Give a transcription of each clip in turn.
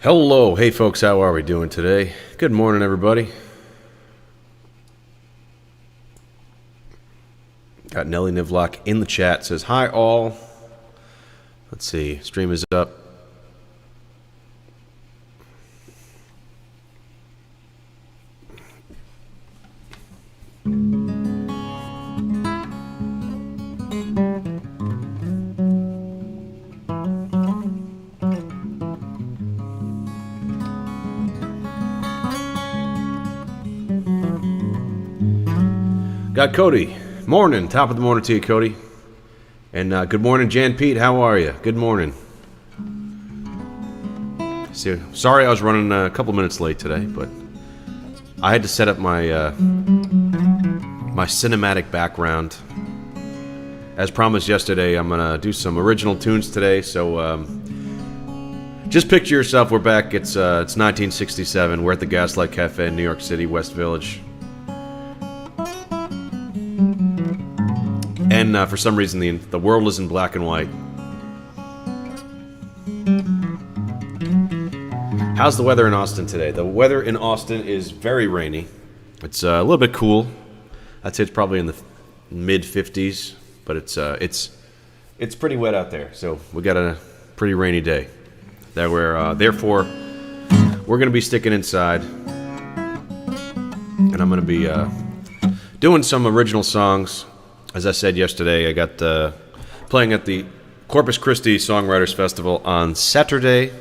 Hello, hey folks, how are we doing today? Good morning, everybody. Got Nelly Nivlock in the chat, says hi all. Let's see, stream is up. Got Cody. Morning. Top of the morning to you, Cody. And good morning, Jan Pete. How are you? Good morning. Sorry I was running a couple minutes late today, but I had to set up my my cinematic background. As promised yesterday, I'm going to do some original tunes today, so just picture yourself. We're back. It's 1967. We're at the Gaslight Cafe in New York City, West Village. And for some reason, the world is in black and white. How's the weather in Austin today? The weather in Austin is very rainy. It's a little bit cool. I'd say it's probably in the mid-50s, but it's pretty wet out there. So we got a pretty rainy day. Therefore, we're going to be sticking inside, and I'm going to be doing some original songs. As I said yesterday, I got playing at the Corpus Christi Songwriters Festival on Saturday.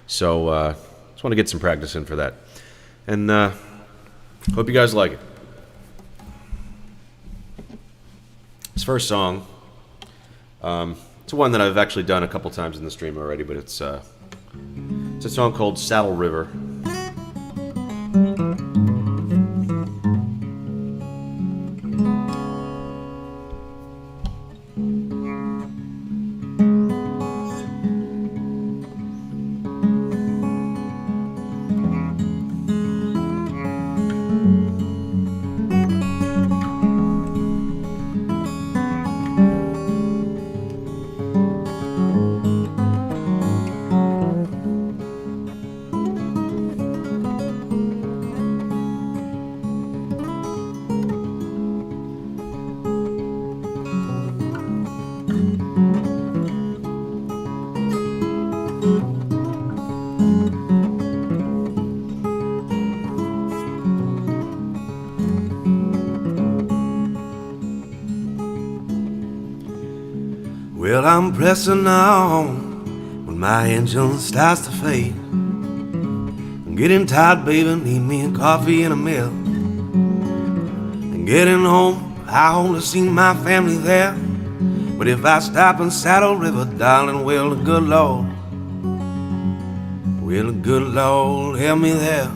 So just want to get some practice in for that. And hope you guys like it. This first song, it's one that I've actually done a couple times in the stream already, but it's a song called Saddle River. Well, I'm pressing on when my engine starts to fade. I'm getting tired, baby, need me a coffee and a meal. And getting home, I only see my family there. But if I stop in Saddle River, darling, will the good Lord help me there?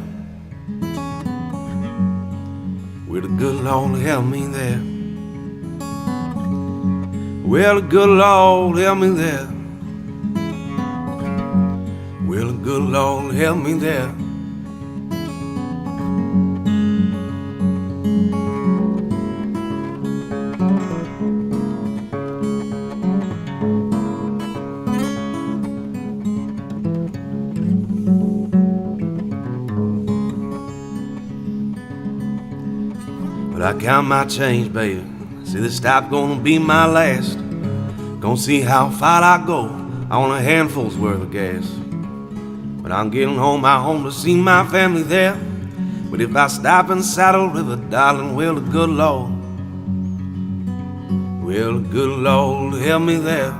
Will the good Lord help me there? Will the good Lord help me there? Will the good Lord help me there? But I count my change, baby. See, this stop gonna be my last. Gonna see how far I go on a handful's worth of gas. But I'm getting home, I home to see my family there. But if I stop in Saddle River, darling, will the good Lord help me there?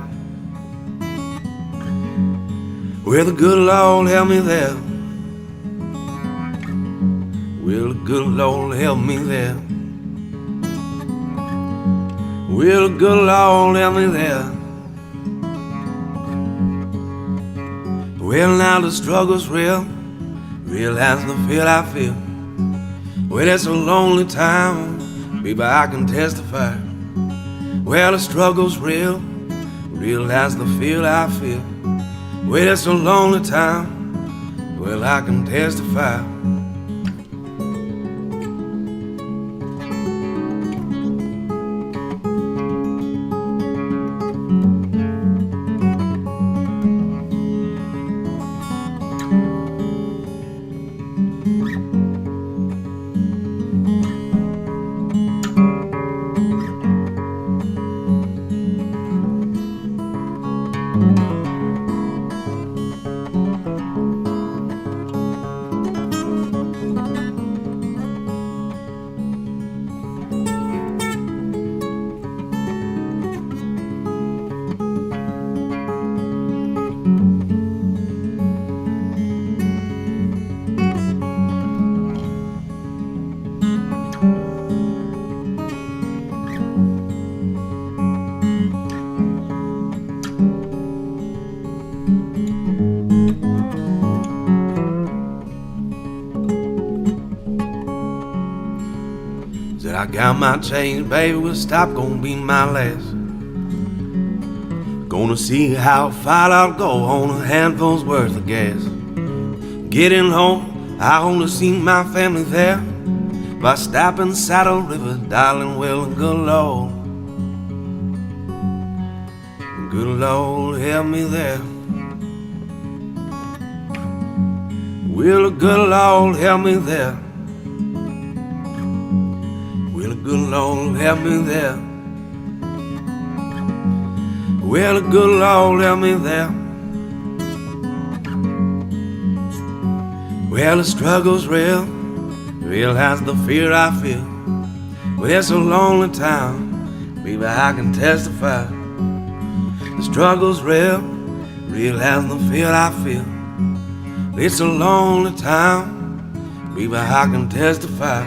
Will the good Lord help me there? Will the good Lord help me there? Will the good Lord help me there? Well, now the struggle's real as the feel I feel. Well, it's a lonely time, baby, I can testify. Well, the struggle's real as the feel I feel. Well, it's a lonely time, well, I can testify. Said I got my change, baby, will stop, gonna be my last. Gonna see how far I'll go on a handful's worth of gas. Getting home, I only see my family there. By stopping Saddle River, darling, well, good Lord, help me there. Will the good Lord help me there? Will the good Lord help me there? Will the good Lord help me there? Well, the struggle's real as the fear I feel. Well, it's a lonely town, baby, I can testify. The struggle's real as the fear I feel. It's a lonely town, baby, I can testify.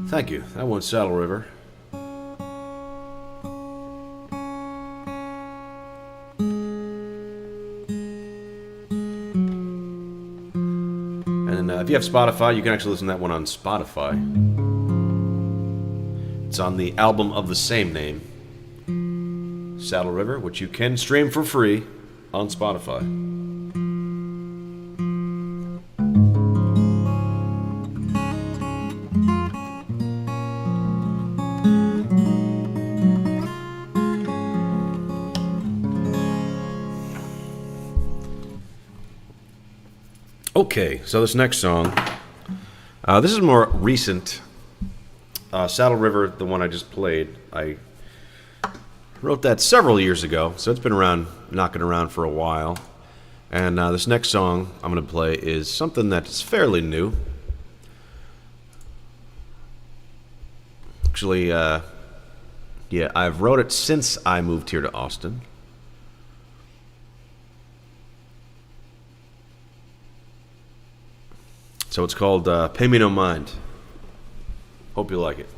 Thank you. That one's Saddle River. And if you have Spotify, you can actually listen to that one on Spotify. It's on the album of the same name, Saddle River, which you can stream for free on Spotify. Okay, so this next song, this is more recent. Saddle River, the one I just played, I wrote that several years ago, so it's been knocking around for a while. And this next song I'm going to play is something that's fairly new. Actually, yeah, I've wrote it since I moved here to Austin. So it's called Pay Me No Mind. Hope you like it.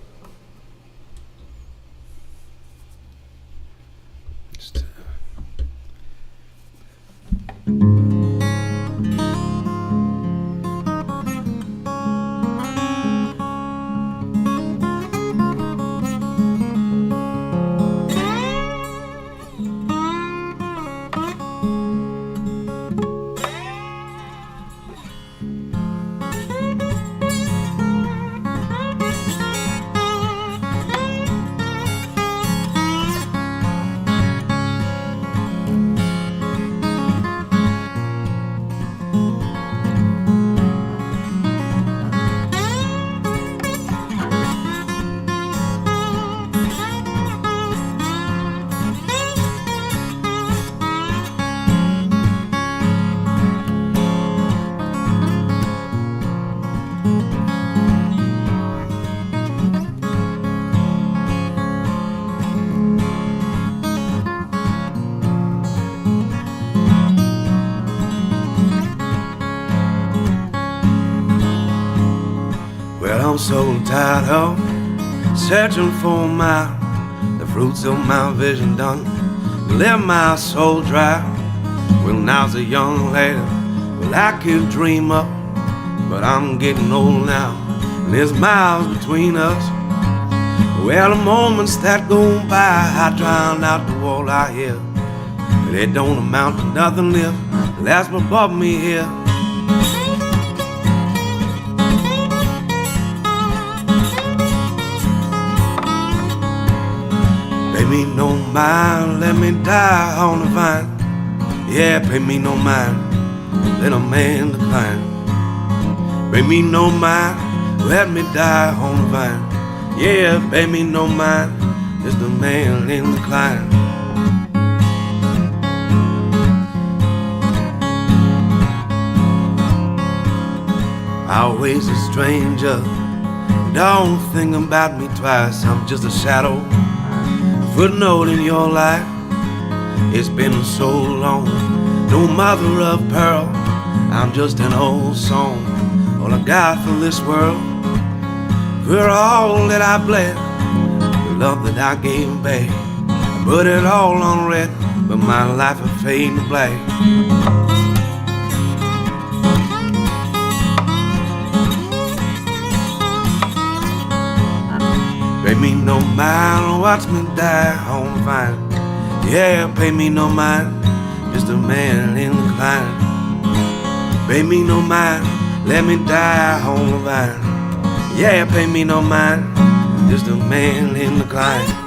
I'm so tired of searching for the fruits of my vision done. Left my soul dry. Well, now's a young lady. Well, I could dream up, but I'm getting old now, and there's miles between us. Well, the moments that go by, I drown out the world I hear. It don't amount to nothing if that's what brought me here. Pay me no mind, let me die on the vine. Yeah, pay me no mind, let a man decline. Pay me no mind, let me die on the vine. Yeah, pay me no mind, just a man in decline. Always a stranger, don't think about me twice. I'm just a shadow, a footnote in your life. It's been so long, no mother of pearl. I'm just an old song, all I got for this world. For all that I bled, the love that I gave back, I put it all on red, but my life will fade to black. Pay me no mind, watch me die on the vine. Yeah, pay me no mind, just a man in the climb. Pay me no mind, let me die on the vine. Yeah, pay me no mind, just a man in the climb.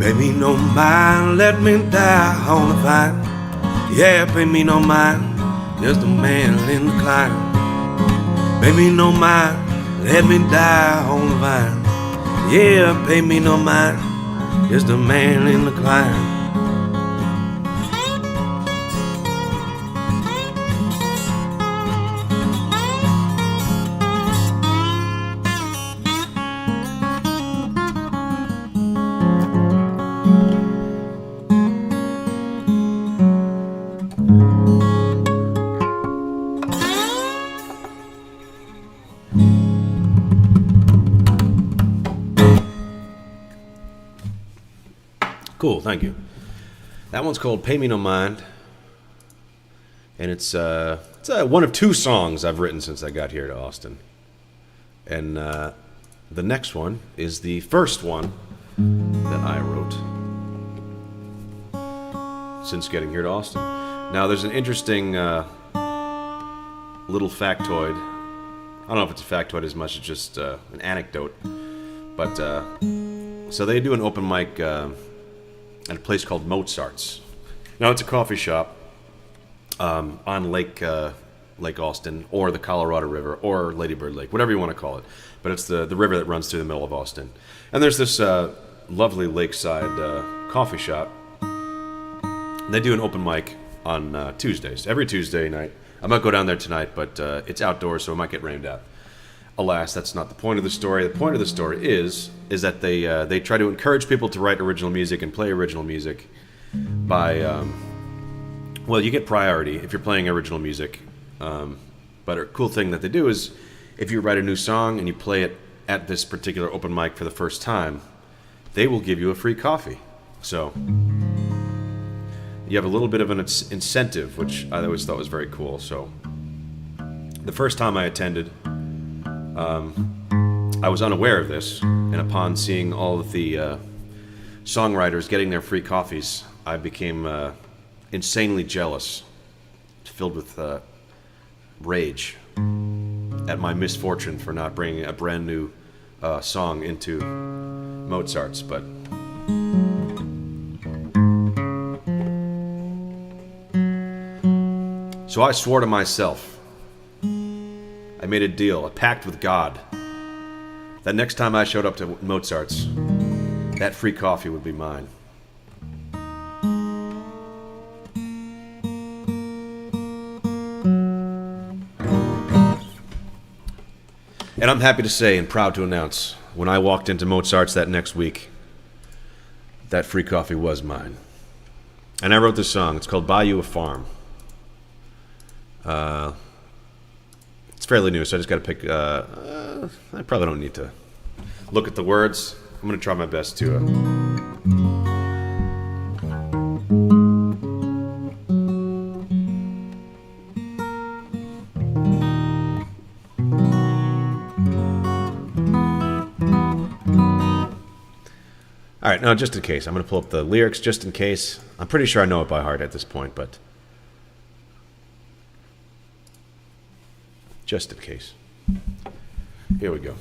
Pay me no mind, let me die on the vine. Yeah, pay me no mind, just a man in the climb. Pay me no mind, let me die on the vine. Yeah, pay me no mind, just a man in the climb. Cool, thank you. That one's called Pay Me No Mind. And it's one of two songs I've written since I got here to Austin. And the next one is the first one that I wrote since getting here to Austin. Now, there's an interesting little factoid. I don't know if it's a factoid as much as just an anecdote. But, so they do an open mic at a place called Mozart's. Now, it's a coffee shop on Lake Austin, or the Colorado River, or Lady Bird Lake, whatever you want to call it. But it's the river that runs through the middle of Austin. And there's this lovely lakeside coffee shop. They do an open mic on Tuesdays, every Tuesday night. I might go down there tonight, but it's outdoors, so it might get rained out. Alas, that's not the point of the story. The point of the story is that they try to encourage people to write original music and play original music by, well, you get priority if you're playing original music. But a cool thing that they do is if you write a new song and you play it at this particular open mic for the first time, they will give you a free coffee. So you have a little bit of an incentive, which I always thought was very cool. So the first time I attended, I was unaware of this, and upon seeing all of the songwriters getting their free coffees, I became insanely jealous, filled with rage at my misfortune for not bringing a brand new song into Mozart's. But so I swore to myself, I made a deal, a pact with God, that next time I showed up to Mozart's, that free coffee would be mine. And I'm happy to say and proud to announce when I walked into Mozart's that next week, that free coffee was mine. And I wrote this song. It's called Buy You a Farm. It's fairly new, so I just got to pick... I probably don't need to look at the words. I'm going to try my best to... All right, now just in case, I'm going to pull up the lyrics just in case. I'm pretty sure I know it by heart at this point, but just in case. Here we go.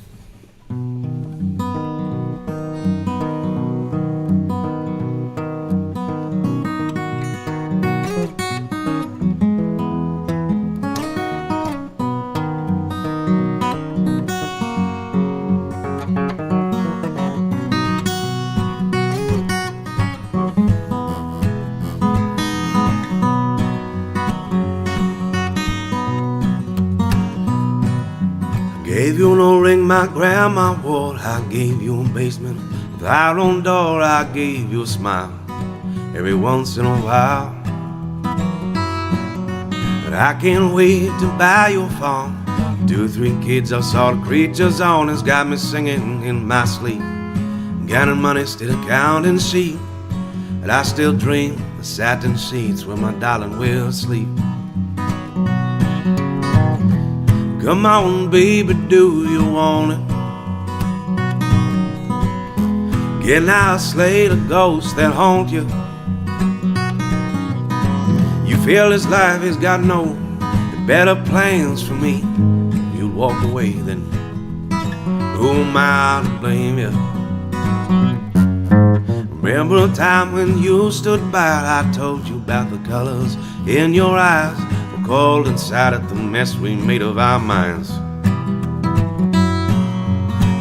Gave you no ring my grandma wore. I gave you a basement without no door. I gave you a smile every once in a while. But I can't wait to buy you a farm. 2 or 3 kids I saw the creatures on. It's got me singing in my sleep, counting money instead of counting sheep. But I still dream of satin sheets where my darling will sleep. Come on, baby, do you want it? Can I slay the ghosts that haunt you? You feel this life has got no better plans for me. You'd walk away, then who am I to blame you? Remember a time when you stood by, I told you about the colors in your eyes. Cold inside at the mess we made of our minds.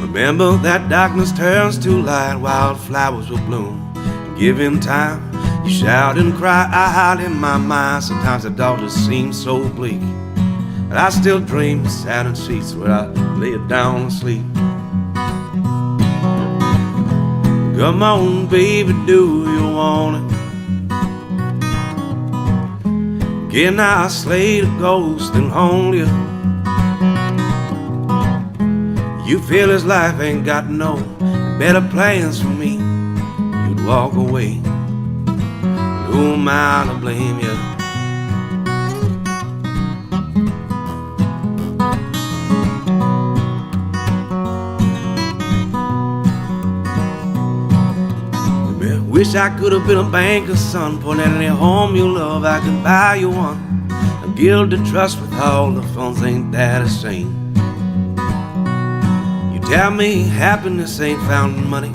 Remember that darkness turns to light, wildflowers will bloom. Given time, you shout and cry. I hide in my mind. Sometimes the dark just seems so bleak, but I still dream of satin sheets where I lay it down to sleep. Come on, baby, do you want it? Can I slay the ghost and hold you? You feel this life ain't got no better plans for me. You'd walk away. Who am I to blame you? Wish I could have been a banker's son. For any home you love, I could buy you one. A guild to trust with all the funds, ain't that a shame? You tell me happiness ain't found in money.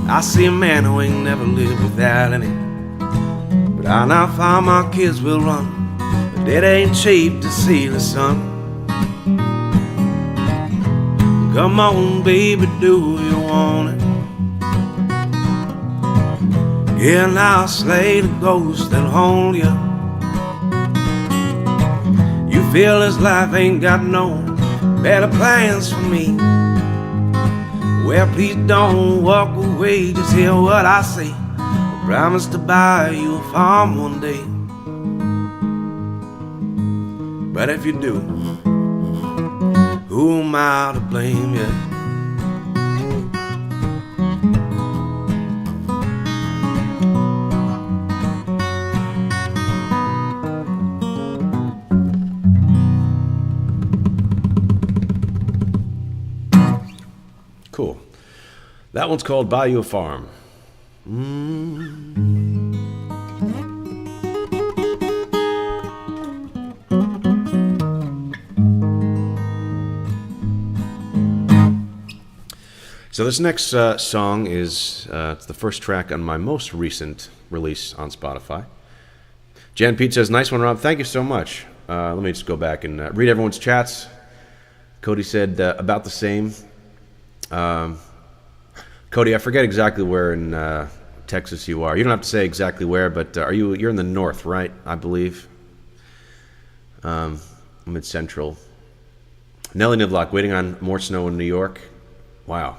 I see a man who ain't never lived without any. But I now find my kids will run, but it ain't cheap to see the sun. Come on, baby, do you want it? Yeah, now slay the ghost that hold you. You feel this life ain't got no better plans for me. Well, please don't walk away, just hear what I say. I promise to buy you a farm one day. But if you do, who am I to blame you? Cool. That one's called Buy You a Farm. So this next song is it's the first track on my most recent release on Spotify. Jan Pete says, nice one, Rob. Thank you so much. Let me just go back and read everyone's chats. Cody said about the same. Cody, I forget exactly where in Texas you are. You don't have to say exactly where, but you're in the north, right? I believe. Mid-central. Nellie Nivlock, waiting on more snow in New York. Wow.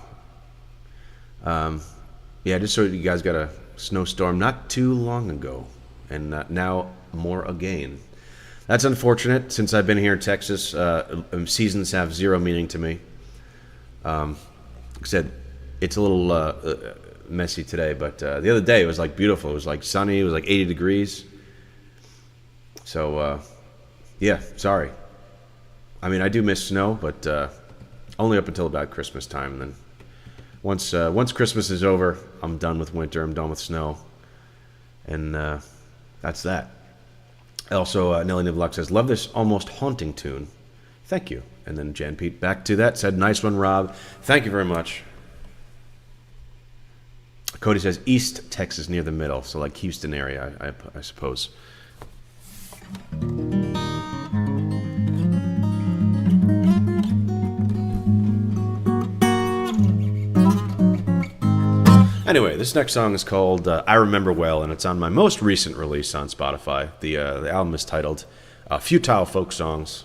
Yeah, just so you guys got a snowstorm not too long ago, and now more again. That's unfortunate. Since I've been here in Texas, seasons have zero meaning to me. Like I said, it's a little messy today, but the other day it was like beautiful. It was like sunny. It was like 80 degrees. So, yeah, sorry. I mean, I do miss snow, but only up until about Christmas time. And then once Christmas is over, I'm done with winter. I'm done with snow, and that's that. Also, Nelly Niblock says, "Love this almost haunting tune." Thank you. And then Jan Pete back to that said, "Nice one, Rob." Thank you very much. Cody says, "East Texas near the middle," so like Houston area, I suppose. Anyway, this next song is called "I Remember Well," and it's on my most recent release on Spotify. The album is titled "Futile Folk Songs,"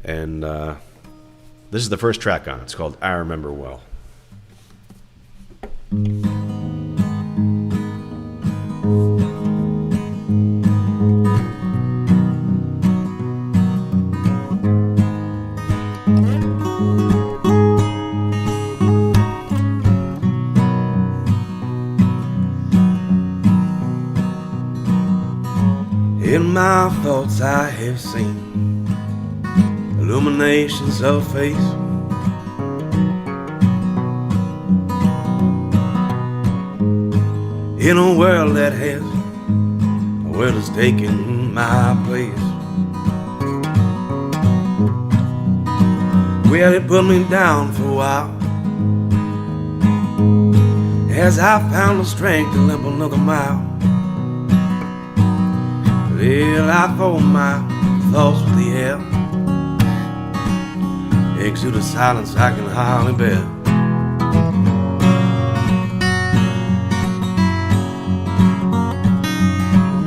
and this is the first track on it. It's called "I Remember Well." In my thoughts I have seen illuminations of a face, in a world that has, a world has taken my place. Well, it put me down for a while, as I found the strength to limp another mile. Well, I thought my thoughts with the air, exude a silence I can hardly bear.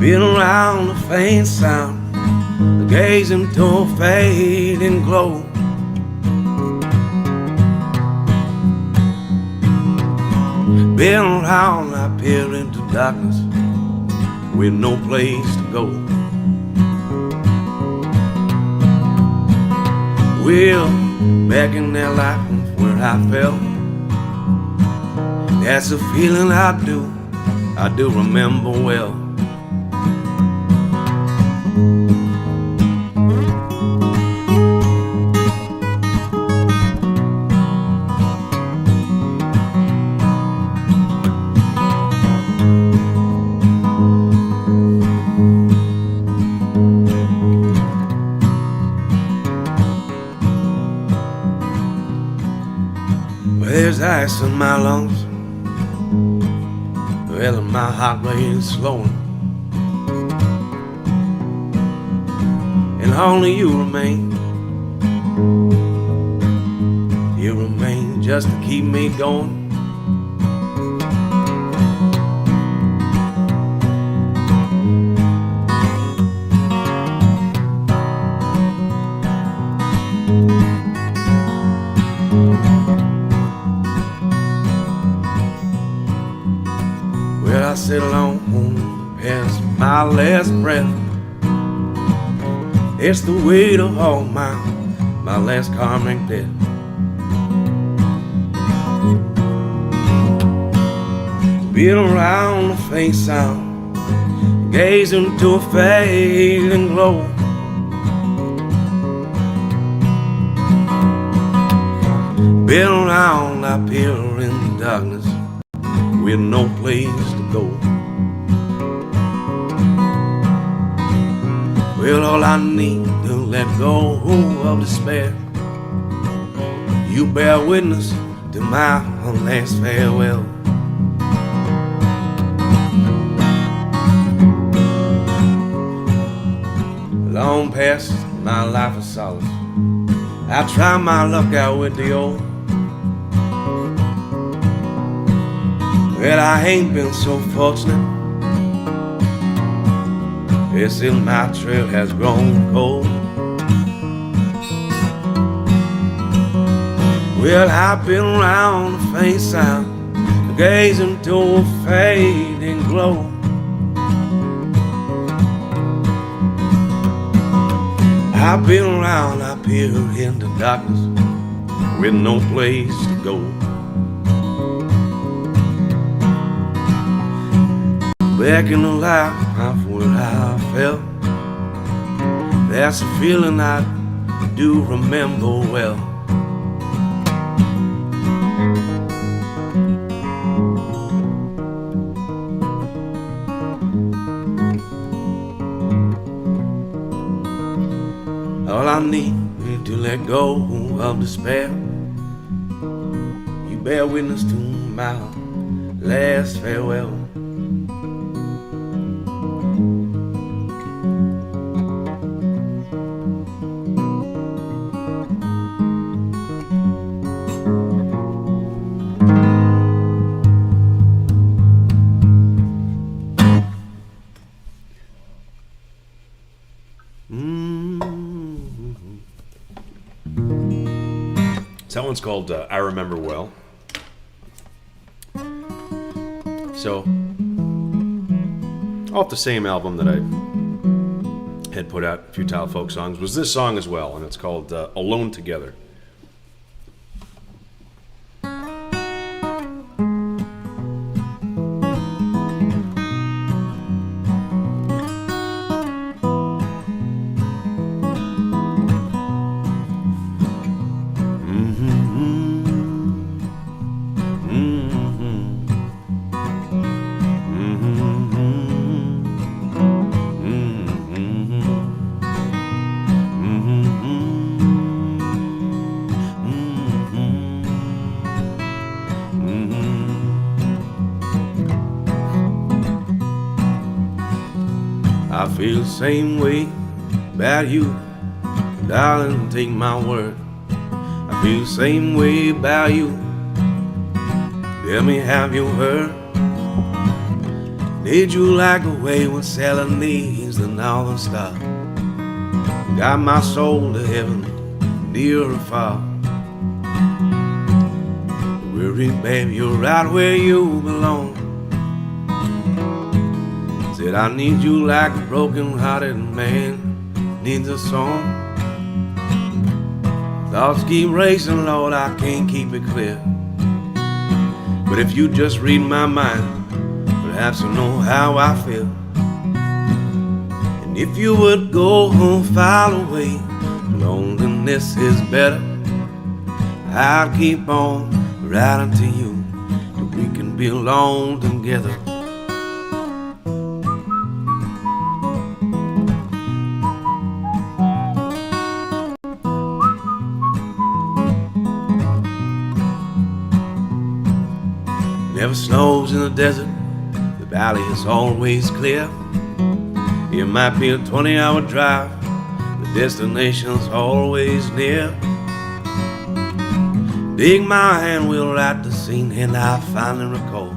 Been around the faint sound, gazing to a fading glow. Been around, I peer into darkness with no place to go. Well, back in that life where I felt, that's a feeling I do remember well. There's ice in my lungs, well, and my heart rate is slowing, and only you remain just to keep me going. Well, I sit alone past my last breath. It's the weight of all my last karmic debt. Been around the faint sound, gazing to a fading glow. Been around up here in the darkness with no place to go. Well, all I need to let go of despair. You bear witness to my last farewell. Long past my life of solace, I try my luck out with the old. Well, I ain't been so fortunate. Yes, still my trail has grown cold. Well, I've been around the faint sound, gazing to a fading glow. I've been around up here in the darkness with no place to go. Back in the life where I felt, that's a feeling I do remember well. All I need is to let go of despair. You bear witness to my last farewell. That one's called I Remember Well. So, off the same album that I had put out, Futile Folk Songs, was this song as well, and it's called Alone Together. I feel the same way about you, darling, take my word. I feel the same way about you. Tell me, have you heard? Did you like the way when Sally needs the northern star? Got my soul to heaven, near or far. Worry, babe, you're right where you belong. Said I need you like a broken-hearted man needs a song. Thoughts keep racing, Lord, I can't keep it clear. But if you just read my mind, perhaps you'll know how I feel. And if you would go far away, loneliness is better. I'll keep on riding to you till we can be alone together. Never snows in the desert, the valley is always clear. It might be a 20-hour drive, the destination's always near. Dig my hand, we'll write the scene, and I finally recall.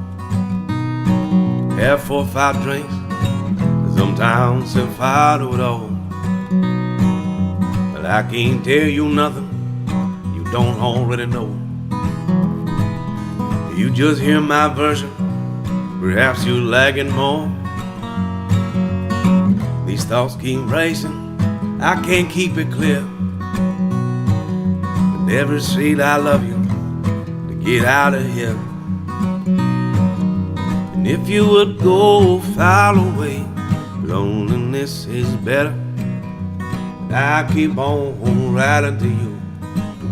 Have 4 or 5 drinks, sometimes set fire to it all. But I can't tell you nothing you don't already know. You just hear my version, perhaps you're lagging more. These thoughts keep racing, I can't keep it clear. But every street I love you to get out of here. And if you would go far away, loneliness is better. But I keep on riding to you,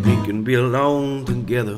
we can be alone together.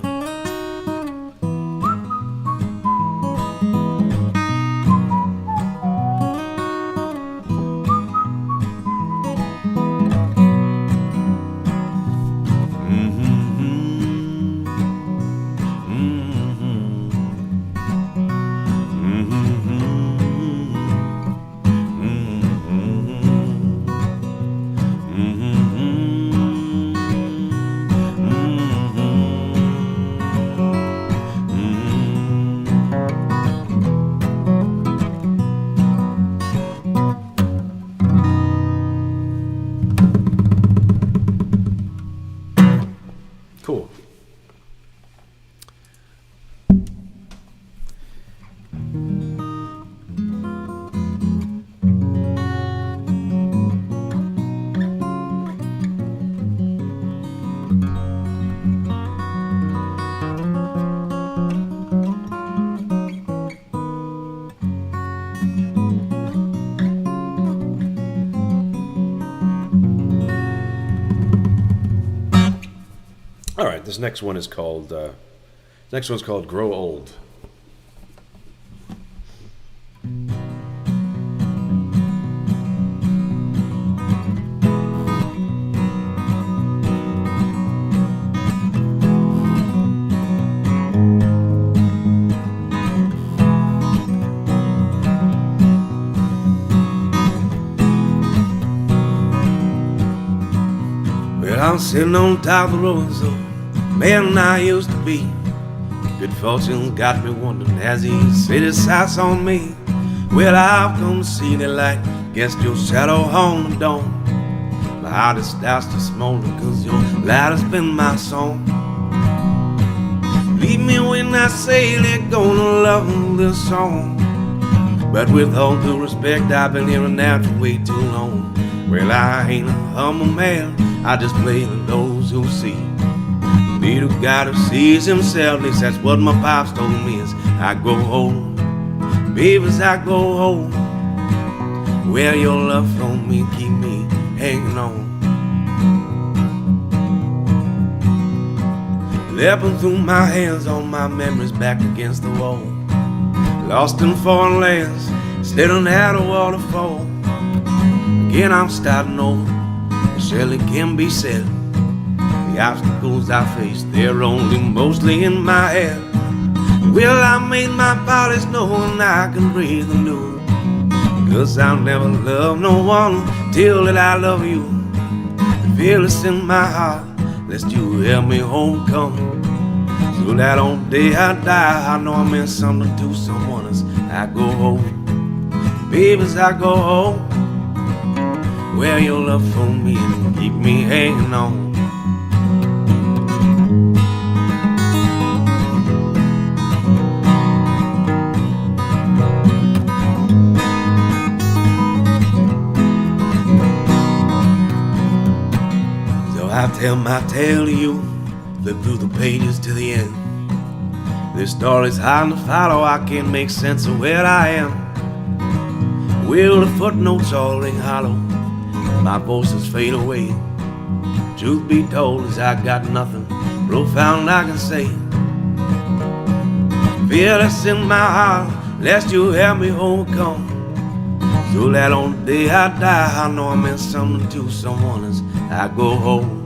This next one is called. Next one's called "Grow Old." Well, I'm sitting on top of the road, so man I used to be. Good fortune got me wondering as he set his sights on me. Well, I've come to see the light against your shadow on the dawn. My heart is starts to smolder, cause your light has been my song. Believe me when I say they're gonna love this song. But with all due respect, I've been hearing that for way too long. Well, I ain't a humble man, I just play to those who see. Be the God who sees himself, at least that's what my pops told me as I grow old. Baby, as I grow old, well, your love for me keep me hanging on. Leaping through my hands, all my memories back against the wall. Lost in foreign lands, staring at a waterfall. Again I'm starting over, it surely can be said. The obstacles I face, they're only mostly in my head. Well, I made my bodies knowing I can breathe anew. Cause I'll never love no one till that I love you. The feel it's in my heart, lest you help me homecome. So that on the day I die, I know I meant something to someone as I go home. Baby, as I go home, well, your love for me keep me hanging on. So I tell my tale to you, flip through the pages to the end. This story's hard to follow, I can't make sense of where I am. Will the footnotes all ring hollow, my voices fade away. Truth be told is I got nothing profound I can say. Feel that's in my heart, lest you help me overcome. So that on the day I die, I know I meant something to someone as I go home.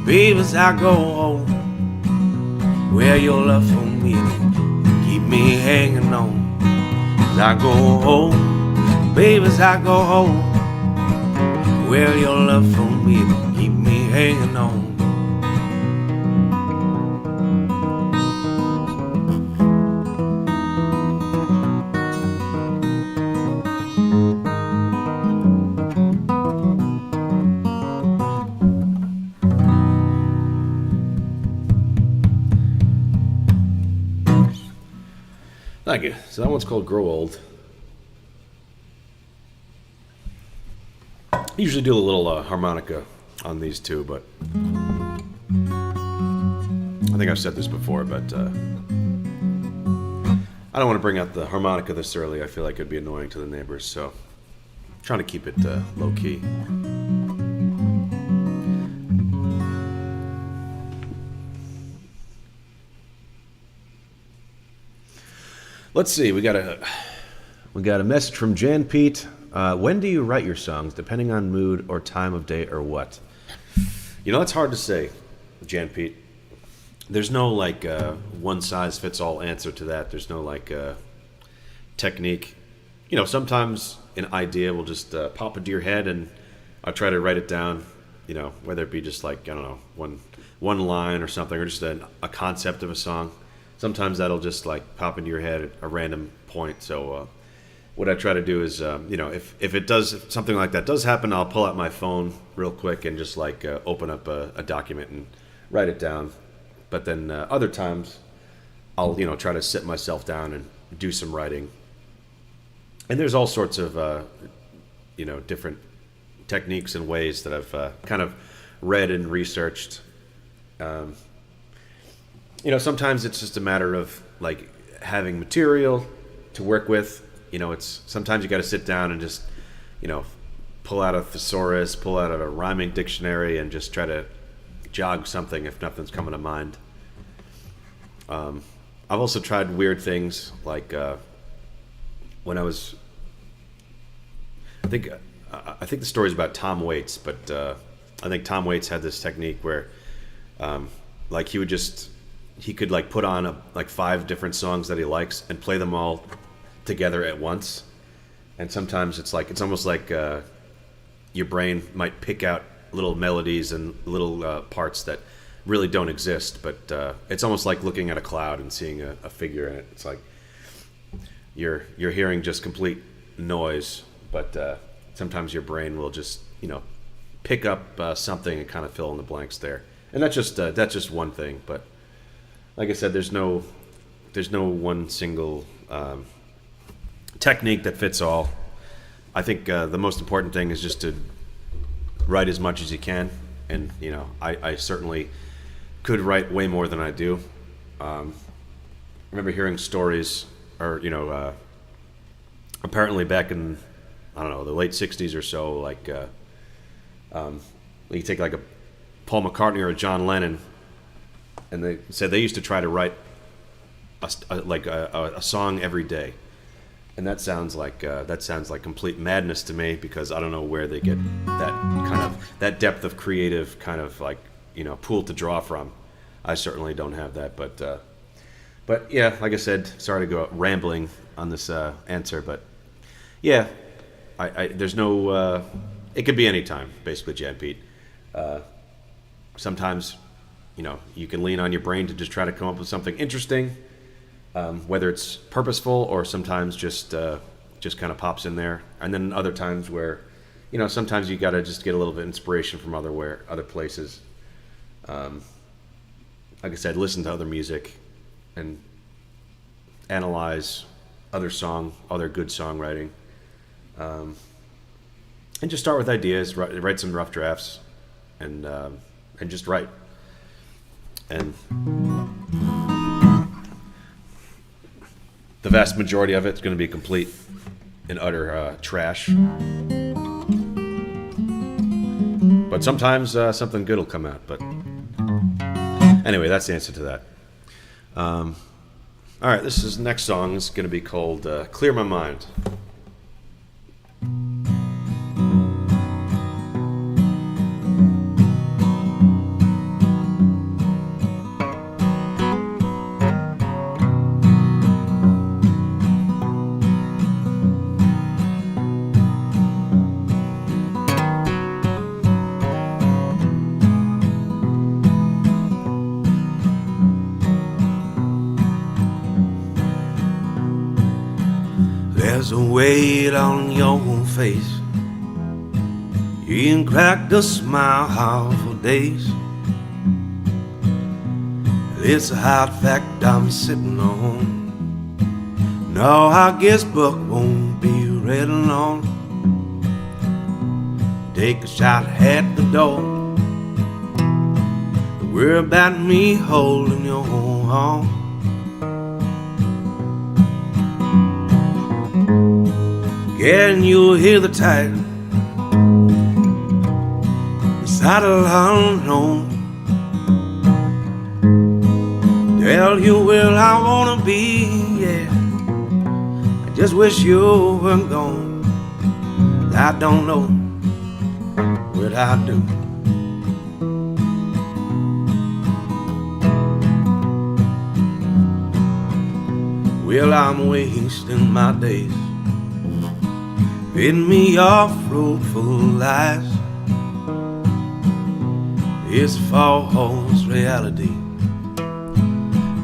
Baby, as I go home, where your love for me keep me hanging on. As I go home, baby, as I go home, where your love for me keep me hanging on. Thank you. So that one's called "Grow Old." I usually do a little harmonica on these two, but I think I've said this before, but I don't want to bring out the harmonica this early. I feel like it'd be annoying to the neighbors, so I'm trying to keep it low key. Let's see. We got a message from Jan Pete. When do you write your songs? Depending on mood or time of day or what? You know, it's hard to say, Jan Pete. There's no like one size fits all answer to that. There's no like technique. You know, sometimes an idea will just pop into your head, and I try to write it down. You know, whether it be just like, I don't know, one line or something, or just a concept of a song. Sometimes that'll just like pop into your head at a random point. So what I try to do is, you know, if something like that does happen, I'll pull out my phone real quick and just like open up a document and write it down. But then other times I'll, you know, try to sit myself down and do some writing. And there's all sorts of, you know, different techniques and ways that I've kind of read and researched. You know, sometimes it's just a matter of like having material to work with. You know, it's sometimes you got to sit down and just, you know, pull out a thesaurus, pull out a rhyming dictionary, and just try to jog something if nothing's coming to mind. I've also tried weird things like when I was. I think the story's about Tom Waits, but I think Tom Waits had this technique where, like he could like put on like 5 different songs that he likes and play them all together at once. And sometimes it's almost like your brain might pick out little melodies and little parts that really don't exist, but it's almost like looking at a cloud and seeing a figure in it. It's like you're hearing just complete noise, but sometimes your brain will just pick up something and kind of fill in the blanks there. And that's just one thing. But like I said, there's no one single technique that fits all. I think the most important thing is just to write as much as you can, and I certainly could write way more than I do. I remember hearing stories, or apparently back in the late '60s or so, like you take like a Paul McCartney or a John Lennon, and they said they used to try to write a song every day. And that sounds like complete madness to me, because I don't know where they get that depth of creative kind of pool to draw from. I certainly don't have that, but yeah, like I said, sorry to go out rambling on this answer, but yeah, there's no. It could be any time, basically, Jan Pete. Sometimes, you can lean on your brain to just try to come up with something interesting. Whether it's purposeful or sometimes just kind of pops in there, and then other times where, sometimes you got to just get a little bit of inspiration from other places. Like I said, listen to other music and analyze other good songwriting, and just start with ideas. Write some rough drafts, and just write. And the vast majority of it's going to be complete and utter trash. But sometimes something good will come out. But anyway, that's the answer to that. All right, next song is going to be called Clear My Mind. There's a weight on your face. You ain't cracked a smile for days. It's a hard fact I'm sitting on. No, I guess Buck won't be ready long. Take a shot at the door. Worry about me holding your arm. Yeah, and you'll hear the tide, the saddle unknown. Tell you where I wanna be, yeah. I just wish you were gone. I don't know what I'd do. Well, I'm wasting my days feeding me your fruitful lies. It's a false reality.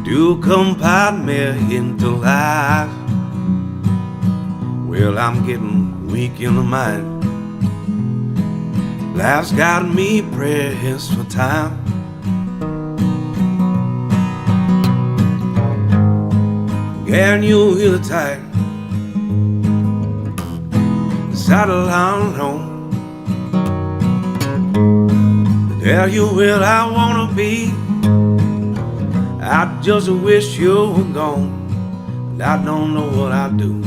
Do compile me into lies. Well, I'm getting weak in the mind. Life's got me pressed for time. Can you hear the tide? Saddle unknown. Tell you where I wanna be. I just wish you were gone, and I don't know what I'd do.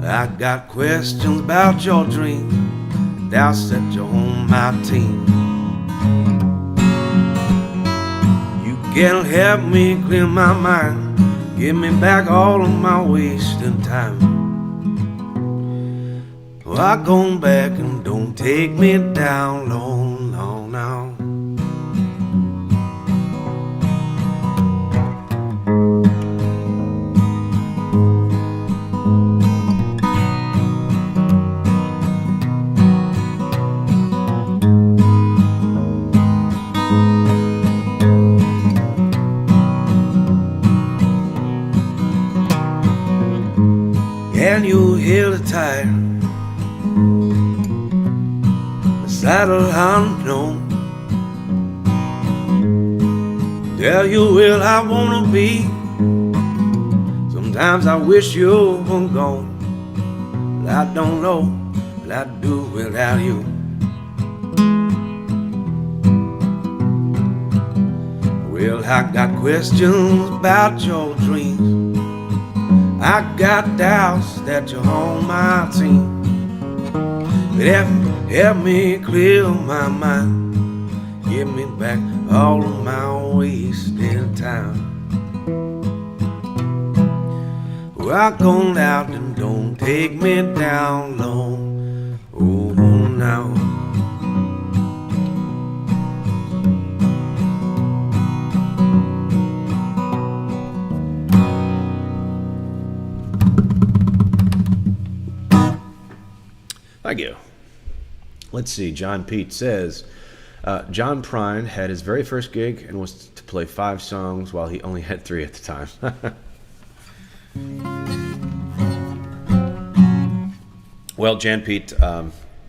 I I got questions about your dreams, doubts that you're on my team. You can help me clear my mind, give me back all of my wasted time. I go back and don't take me down low, no, no. Can you hear the tire? The saddle unknown. Tell you where I wanna be. Sometimes I wish you were gone, but I don't know what I'd do without you. Well, I got questions about your dreams, I got doubts that you're on my team. But help me clear my mind, give me back all of my wasted time. Rock on out and don't take me down low, oh now. Thank you. Let's see. John Pete says, John Prine had his very first gig and was to play 5 songs while he only had 3 at the time. Well, Jan Pete,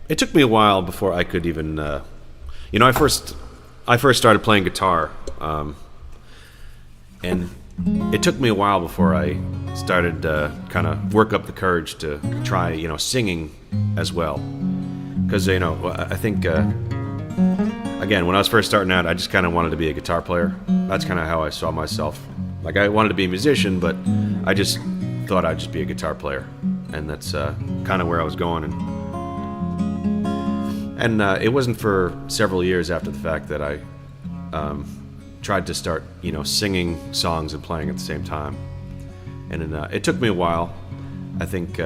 it took me a while before I could even, I first started playing guitar, and it took me a while before I started kind of work up the courage to try, singing as well. Because, I think, again, when I was first starting out, I just kind of wanted to be a guitar player. That's kind of how I saw myself. Like, I wanted to be a musician, but I just thought I'd just be a guitar player. And that's kind of where I was going. And it wasn't for several years after the fact that I tried to start, singing songs and playing at the same time. And it took me a while. I think,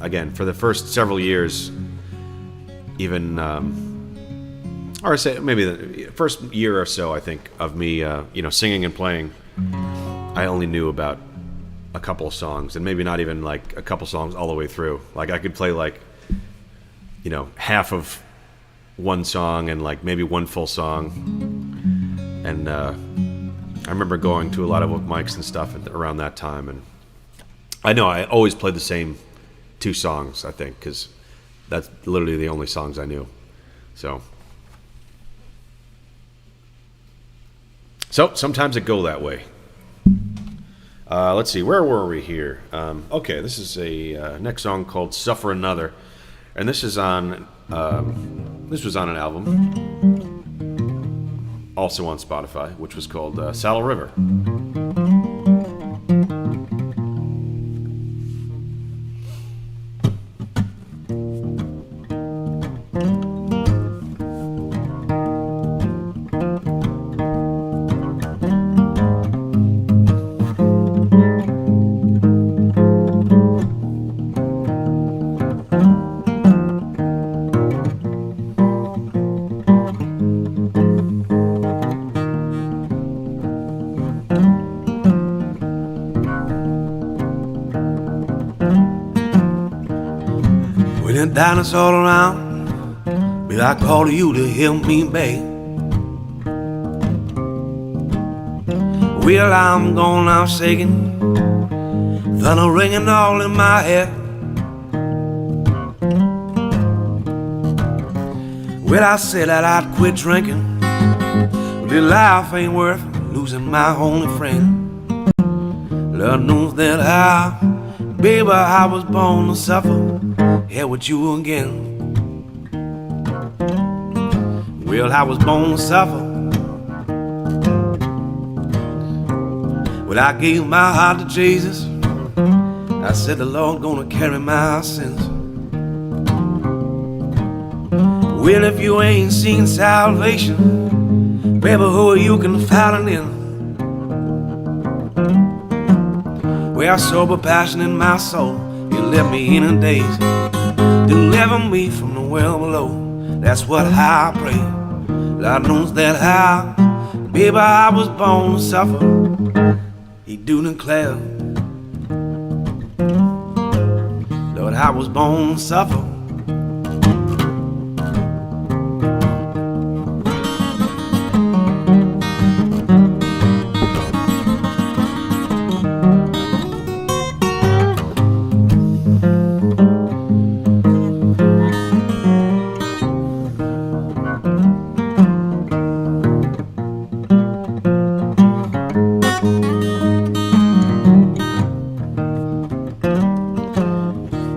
again, for the first several years, even, or say maybe the first year or so, I think, of me, singing and playing, I only knew about a couple of songs, and maybe not even like a couple songs all the way through. Like I could play like, half of one song and like maybe one full song. And I remember going to a lot of open mics and stuff around that time, and I know I always played the same 2 songs, I think, because that's literally the only songs I knew. So sometimes it go that way. Let's see, where were we here? Okay, this is a next song called "Suffer Another," and this was on an album, also on Spotify, which was called "Saddle River." Dinosaurs all around, but I call to you to help me, babe. Well, I'm gone, I'm shaking, thunder ringing all in my head. Well, I said that I'd quit drinking, but this life ain't worth losing my only friend. Lord knows that baby, I was born to suffer. Here with you again. Well, I was born to suffer. Well, I gave my heart to Jesus. I said the Lord gonna carry my sins. Well, if you ain't seen salvation, baby, who are you confiding in? Well, sober passion in my soul, you left me in a daze. Deliver me from the well below, that's what I pray. Lord knows that how, baby, I was born to suffer. He do declare, Lord, I was born to suffer.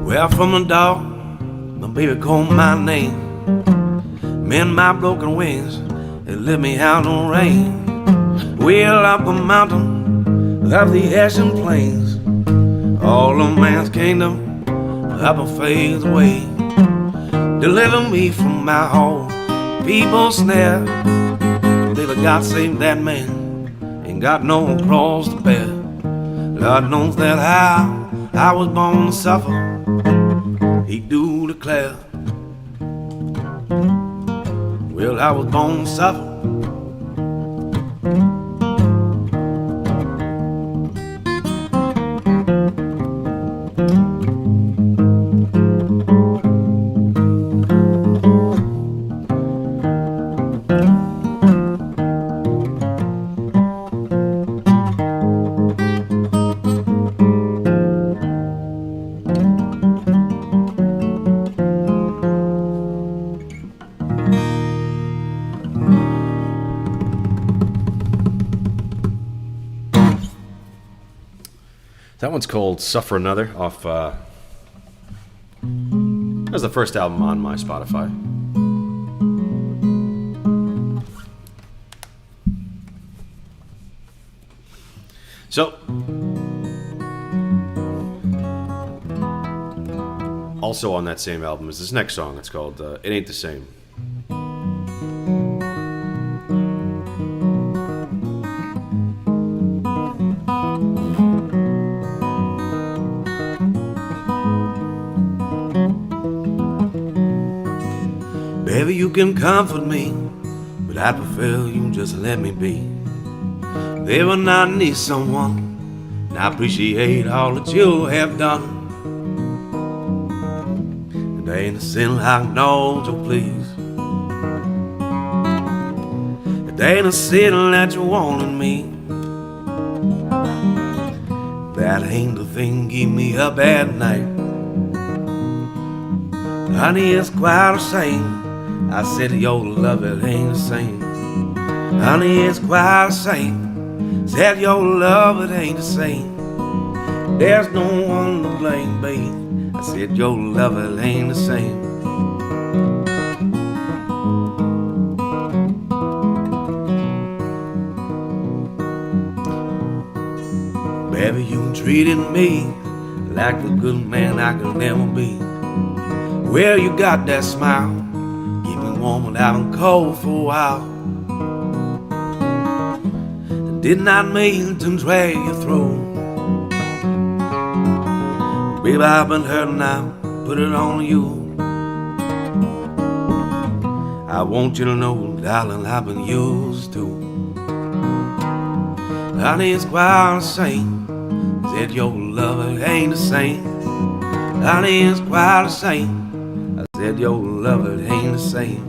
Well, from the dog, my baby called my name. Mend my broken wings and let me out on rain. Well, up the mountain, up the ashen plains, all of man's kingdom up and fades away. Deliver me from my whole people's snare. Baby, God save that man, ain't got no cross to bear. Lord knows that I was born to suffer. He do declare, well, I was born to suffer. That one's called Suffer Another off, that was the first album on my Spotify. So, also on that same album is this next song. It's called It Ain't the Same. Baby, you can comfort me, but I prefer you just let me be. Baby, I need someone, and I appreciate all that you have done. And there ain't a sin I know to please. And there ain't a sin that you want in me. That ain't the thing keep me up at night. Honey, it's quite the same. I said your love, it ain't the same. Honey, it's quite the same. Said your love, it ain't the same. There's no one to blame, babe. I said your love, it ain't the same. Baby, you treated me like the good man I could never be. Well, you got that smile, keep me warm without and cold for a while. I did not mean to drag you through. Baby, I've been hurt now, put it on you. I want you to know, darling, I've been used to. Honey, it's quite the same. Said your love, it ain't the same. Honey, it's quite the same. I said your love, it ain't the same.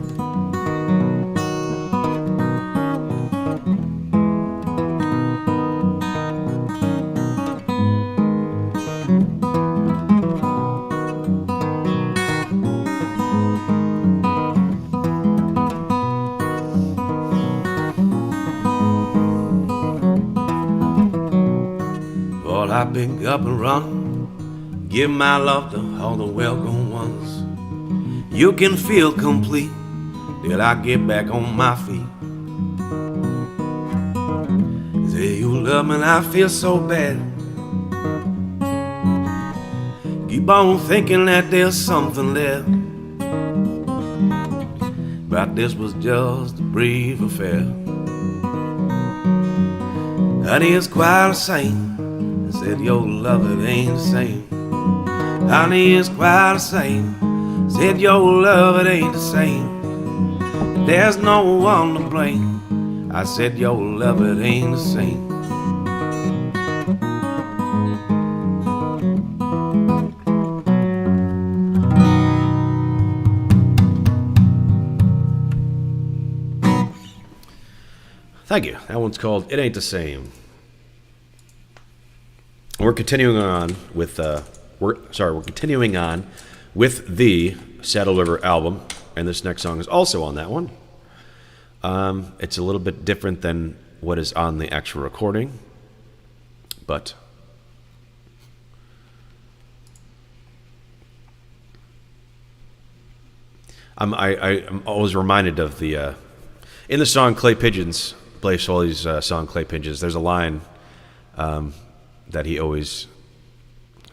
Lord, I pick up and run, give my love to all the welcome ones. You can feel complete till I get back on my feet. Say you love me and I feel so bad. on thinking that there's something left, but this was just a brief affair. Honey, it's quite the same. I said your love, it ain't the same. Honey, it's quite the same. I said your love, it ain't the same. There's no one to blame. I said your love, it ain't the same. Thank you. That one's called It Ain't the Same. We're continuing on with we're continuing on with the Saddle River album, and this next song is also on that one. It's a little bit different than what is on the actual recording, but I'm always reminded of the in the song Clay Pigeons, Blaze Foley's song Clay Pigeons. There's a line that he always,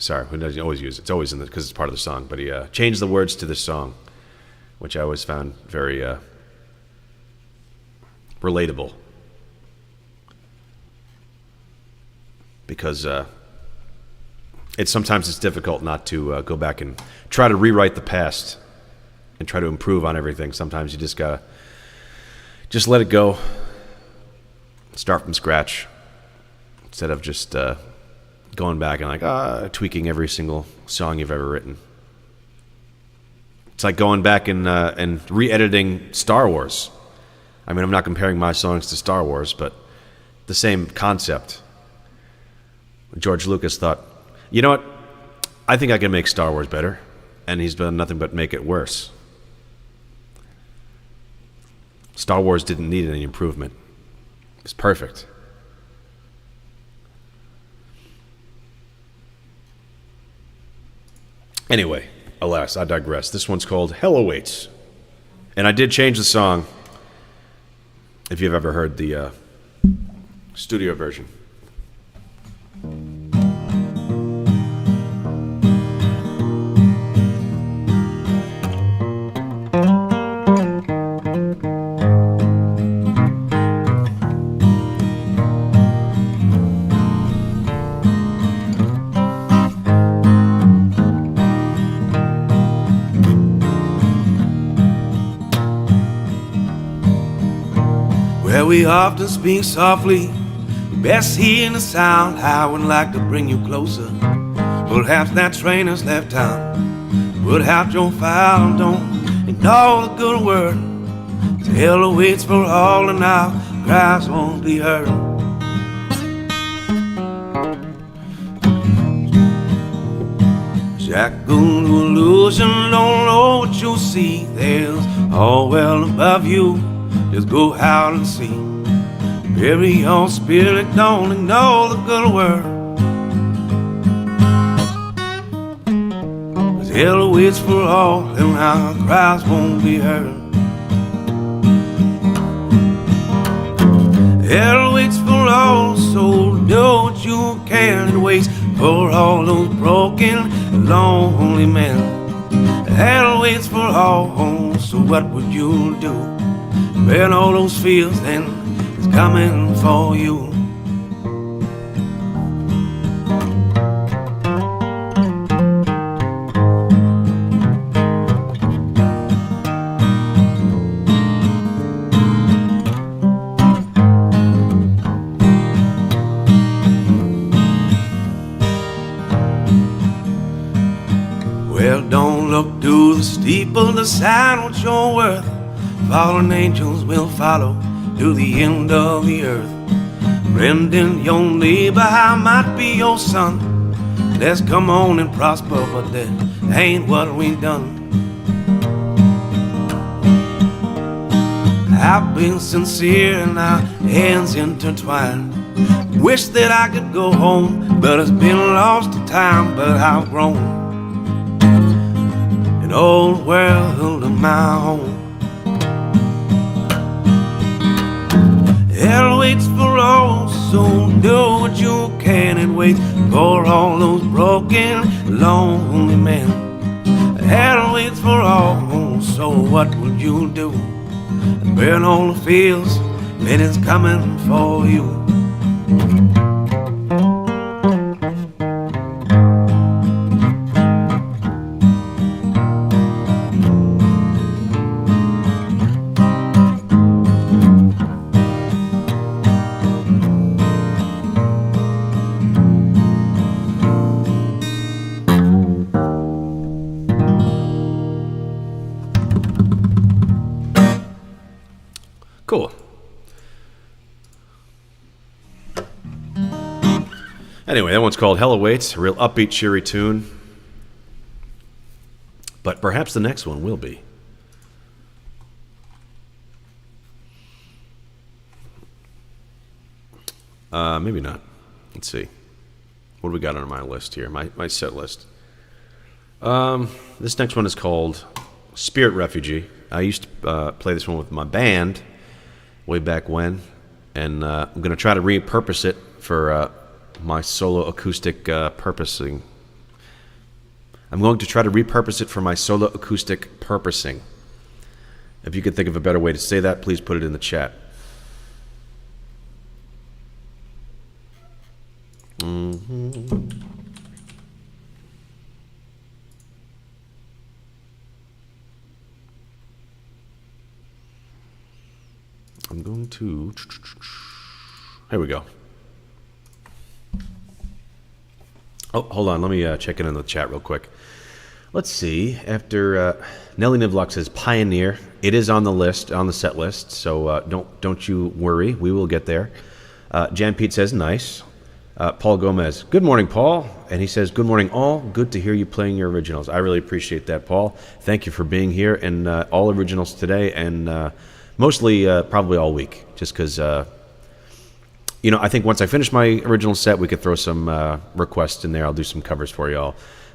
who doesn't always use it? It's always in because it's part of the song, but he changed the words to this song, which I always found very relatable, because sometimes it's difficult not to go back and try to rewrite the past and try to improve on everything. Sometimes you just gotta let it go, start from scratch, instead of just going back and tweaking every single song you've ever written. It's like going back and re-editing Star Wars. I mean, I'm not comparing my songs to Star Wars, but the same concept. George Lucas thought, you know what? I think I can make Star Wars better. And he's done nothing but make it worse. Star Wars didn't need any improvement. It's perfect. Anyway, alas, I digress. This one's called Hell Awaits. And I did change the song, if you've ever heard the studio version. We often speak softly, best hearing the sound. I would like to bring you closer. Perhaps that train has left town. Put out your file, don't ignore the good word. Hell awaits for all, and our cries won't be heard. Shackled to illusion, don't know what you see. There's all well above you. Just go out and see. Bury your spirit, don't ignore the good word. 'Cause hell waits for all, and our cries won't be heard. Hell waits for all, so do what you can and waits for all those broken, lonely men. Hell waits for all, so what would you do? When all those fears then is coming for you. Well, don't look to the steeple, decide what you're worth. Fallen angels will follow to the end of the earth. Friending your neighbor, I might be your son. Let's come on and prosper, but that ain't what we done. I've been sincere and our hands intertwined. Wish that I could go home, but it's been lost to time. But I've grown an old world of my own. Hell waits for all, so do what you can and waits for all those broken, lonely men. Hell waits for all, so what would you do? Burn all the fields, then it's coming for you. Cool. Anyway, that one's called Hell Awaits, a real upbeat, cheery tune. But perhaps the next one will be. Maybe not. Let's see. What do we got on my list here? My set list. This next one is called Spirit Refugee. I used to play this one with my band way back when, and I'm going to try to repurpose it for my solo acoustic purposing. I'm going to try to repurpose it for my solo acoustic purposing. If you could think of a better way to say that, please put it in the chat. I'm going to... Here we go. Oh, hold on. Let me check in the chat real quick. Let's see. After Nellie Nivlock says Pioneer, it is on the list, on the set list. So don't you worry. We will get there. Jan Pete says nice. Paul Gomez, good morning, Paul. And he says, good morning, all. Good to hear you playing your originals. I really appreciate that, Paul. Thank you for being here, and all originals today, and mostly probably all week, just because, you know, I think once I finish my original set, we could throw some requests in there. I'll do some covers for y'all.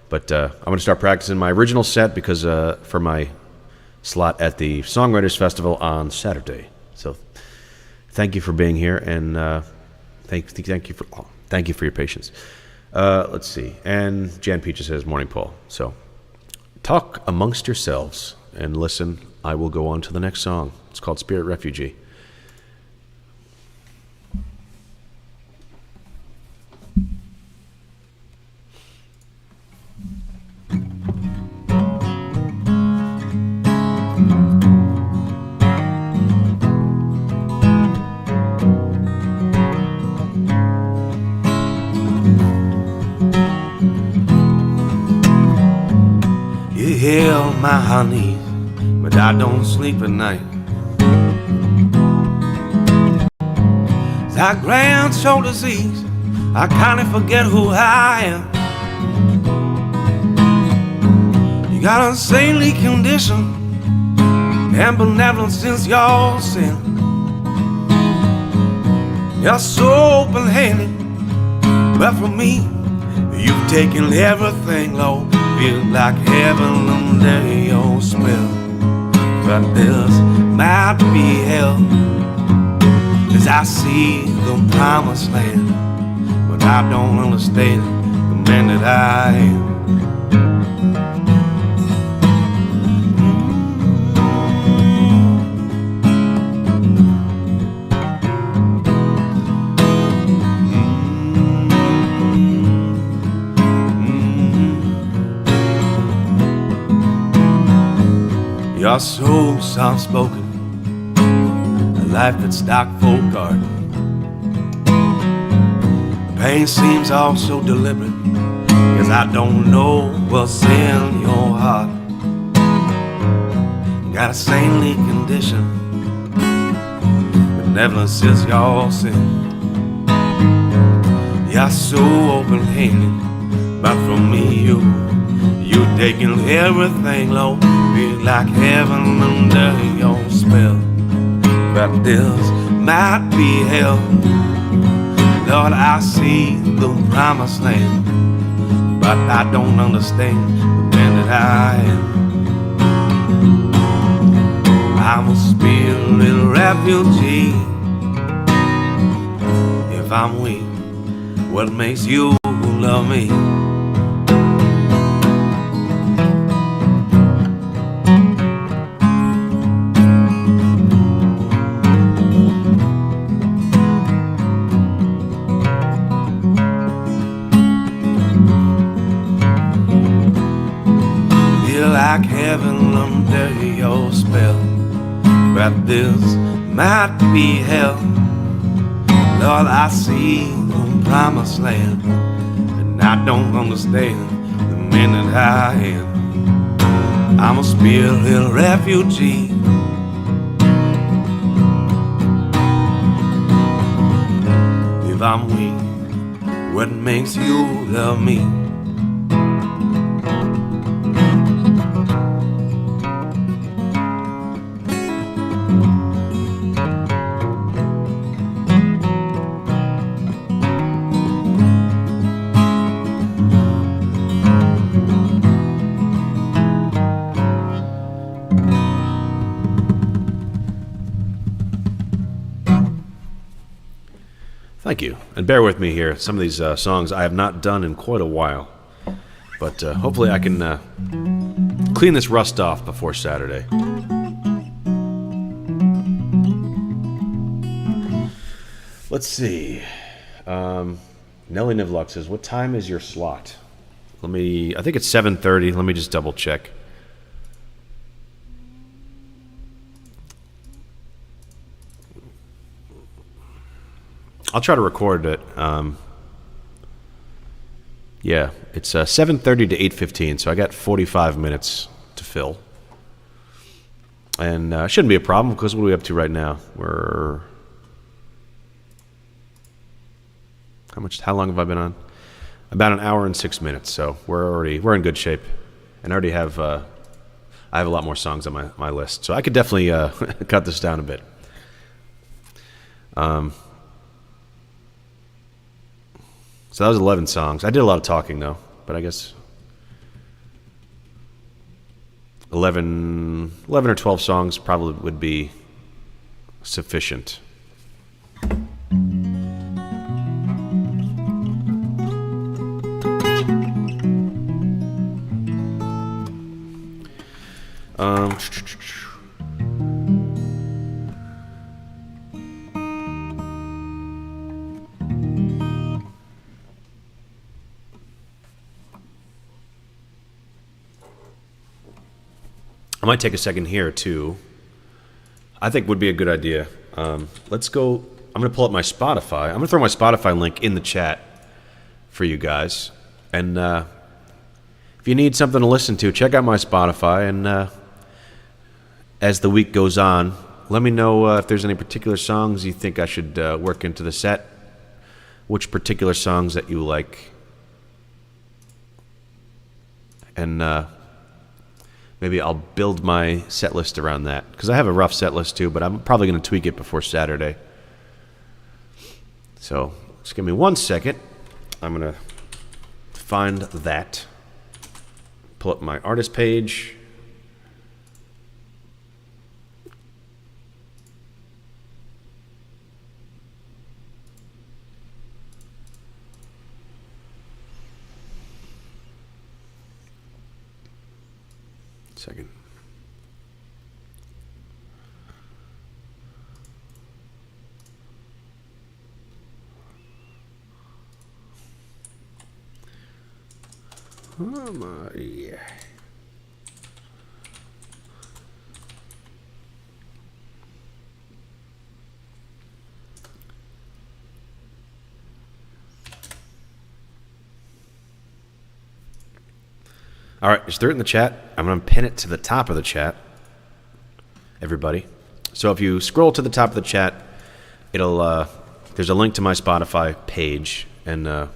But I'm going to start practicing my original set because for my slot at the Songwriters Festival on Saturday. So thank you for being here, and thank you for your patience. Let's see. And Jan Peach says, morning, Paul. So talk amongst yourselves and listen. I will go on to the next song. It's called Spirit Refugee. You heal my knees, but I don't sleep at night. That grand show disease, I kinda forget who I am. You got a saintly condition and benevolence since your sin. You're so open-handed, but for me, you've taken everything low. Feel like heaven under your spell. But this might be hell, as I see the promised land. But I don't understand the man that I am. You're so soft-spoken, a life that's stock folk garden. The pain seems all so deliberate, 'cause I don't know what's in your heart. You got a saintly condition, benevolence is your sin. You're so open-handed, but for me, you taking everything low. Feel like heaven under your spell. But this might be hell. Lord, I see the promised land, but I don't understand the man that I am. I'm a spirit refugee. If I'm weak, what makes you love me. Feel like heaven under your spell, but this might be hell. Lord, I see the promised land, and I don't understand the minute I am. I'm a spirit refugee. If I'm weak, what makes you love me? Thank you. And bear with me here. Some of these songs I have not done in quite a while. But hopefully I can clean this rust off before Saturday. Let's see. Nellie Nivlock says, what time is your slot? I think it's 7:30. Let me just double check. I'll try to record it. Yeah, it's 7:30 to 8:15, so I got 45 minutes to fill. And shouldn't be a problem, because what are we up to right now? How long have I been on? About an hour and 6 minutes, so we're in good shape. And I already have I have a lot more songs on my list, so I could definitely cut this down a bit. So that was 11 songs. I did a lot of talking, though, but I guess 11 or 12 songs probably would be sufficient. I might take a second here, too. I think would be a good idea. Let's go. I'm going to pull up my Spotify. I'm going to throw my Spotify link in the chat for you guys. And if you need something to listen to, check out my Spotify. And as the week goes on, let me know if there's any particular songs you think I should work into the set. Which particular songs that you like. And maybe I'll build my set list around that. Because I have a rough set list too, but I'm probably going to tweak it before Saturday. So, just give me 1 second. I'm going to find that. Pull up my artist page. Second. Oh my, yeah. All right, just throw it in the chat. I'm going to pin it to the top of the chat, everybody. So if you scroll to the top of the chat, it'll there's a link to my Spotify page. And, I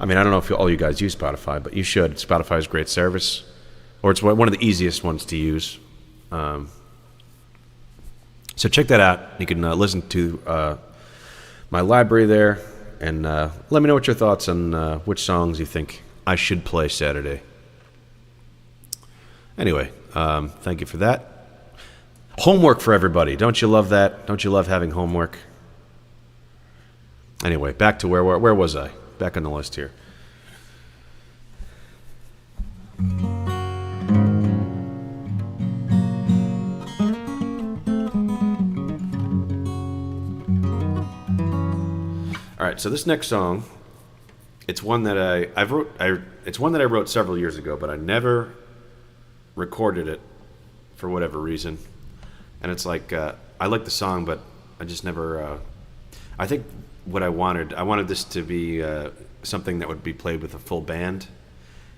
mean, I don't know if all you guys use Spotify, but you should. Spotify is a great service. Or it's one of the easiest ones to use. So check that out. You can listen to my library there. And let me know what your thoughts on which songs you think I should play Saturday. Anyway, thank you for that. Homework for everybody. Don't you love that? Don't you love having homework? Anyway, back to where was I? Back on the list here. All right, so this next song, it's one that it's one that I wrote several years ago, but I never recorded it for whatever reason. And it's like I like the song, but I just never. I think what I wanted this to be something that would be played with a full band,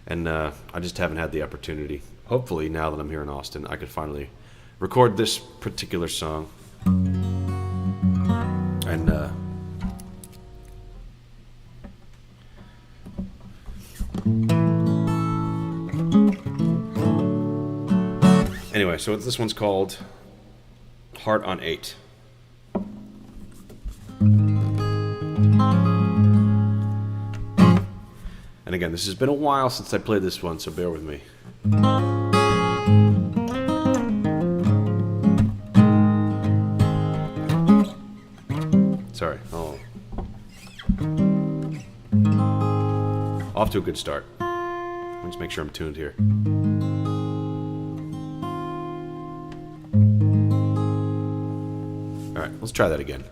and I just haven't had the opportunity. Hopefully, now that I'm here in Austin, I could finally record this particular song. And anyway, so this one's called Heart on 8. And again, this has been a while since I played this one, so bear with me. Sorry. Oh. Off to a good start. Let's make sure I'm tuned here. All right, let's try that again.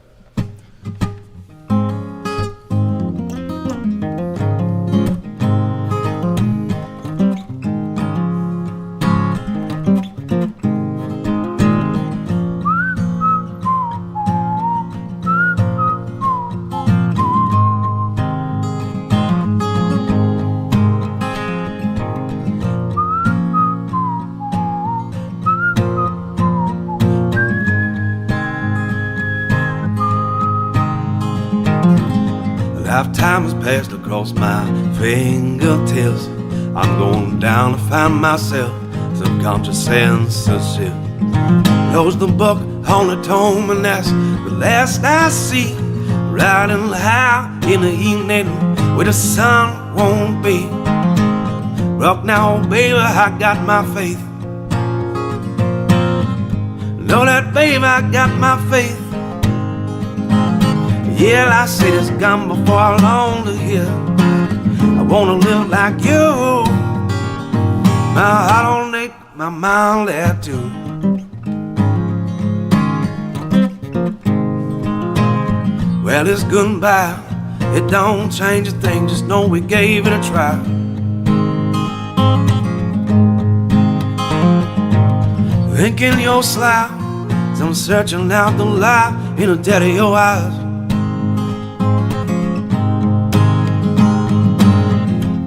Lifetime has passed across my fingertips. I'm going down to find myself, subconscious censorship. Close the book on the tome, and that's the last I see. Riding high in the evening where the sun won't be. Rock now, baby, I got my faith. Know that, baby, I got my faith. Yeah, I said it's gone before I long to hear. I wanna live like you. My heart on 8, my mind there too. Well, it's goodbye. It don't change a thing. Just know we gave it a try. Thinking you're sly, as I'm searching out the lie in the dead of your eyes.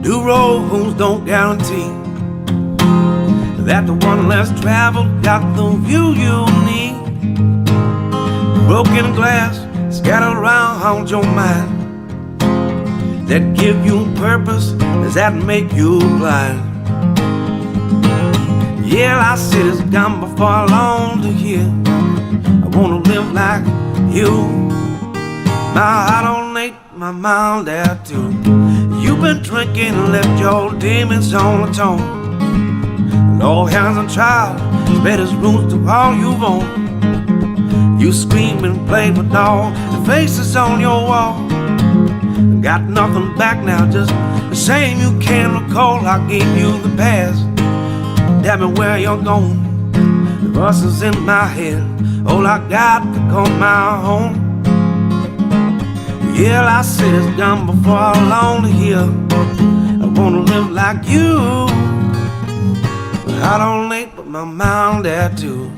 New roads don't guarantee that the one less traveled got the view you need. Broken glass scattered around your mind, that give you purpose, does that make you blind? Yeah, I said it's gone before I long to hear. I wanna live like you. My heart on 8, my mind there too. You've been drinking and left your demons on the tone. Lord, hands on trial, it's better roots to all you want. You scream and play with all the faces on your wall. Got nothing back now, just the shame you can't recall. I gave you the past, tell me where you're going. The voices in my head, all I got to call my home. Yeah, I said it's gone before I long to hear. I wanna live like you. I don't late, but my mind there too.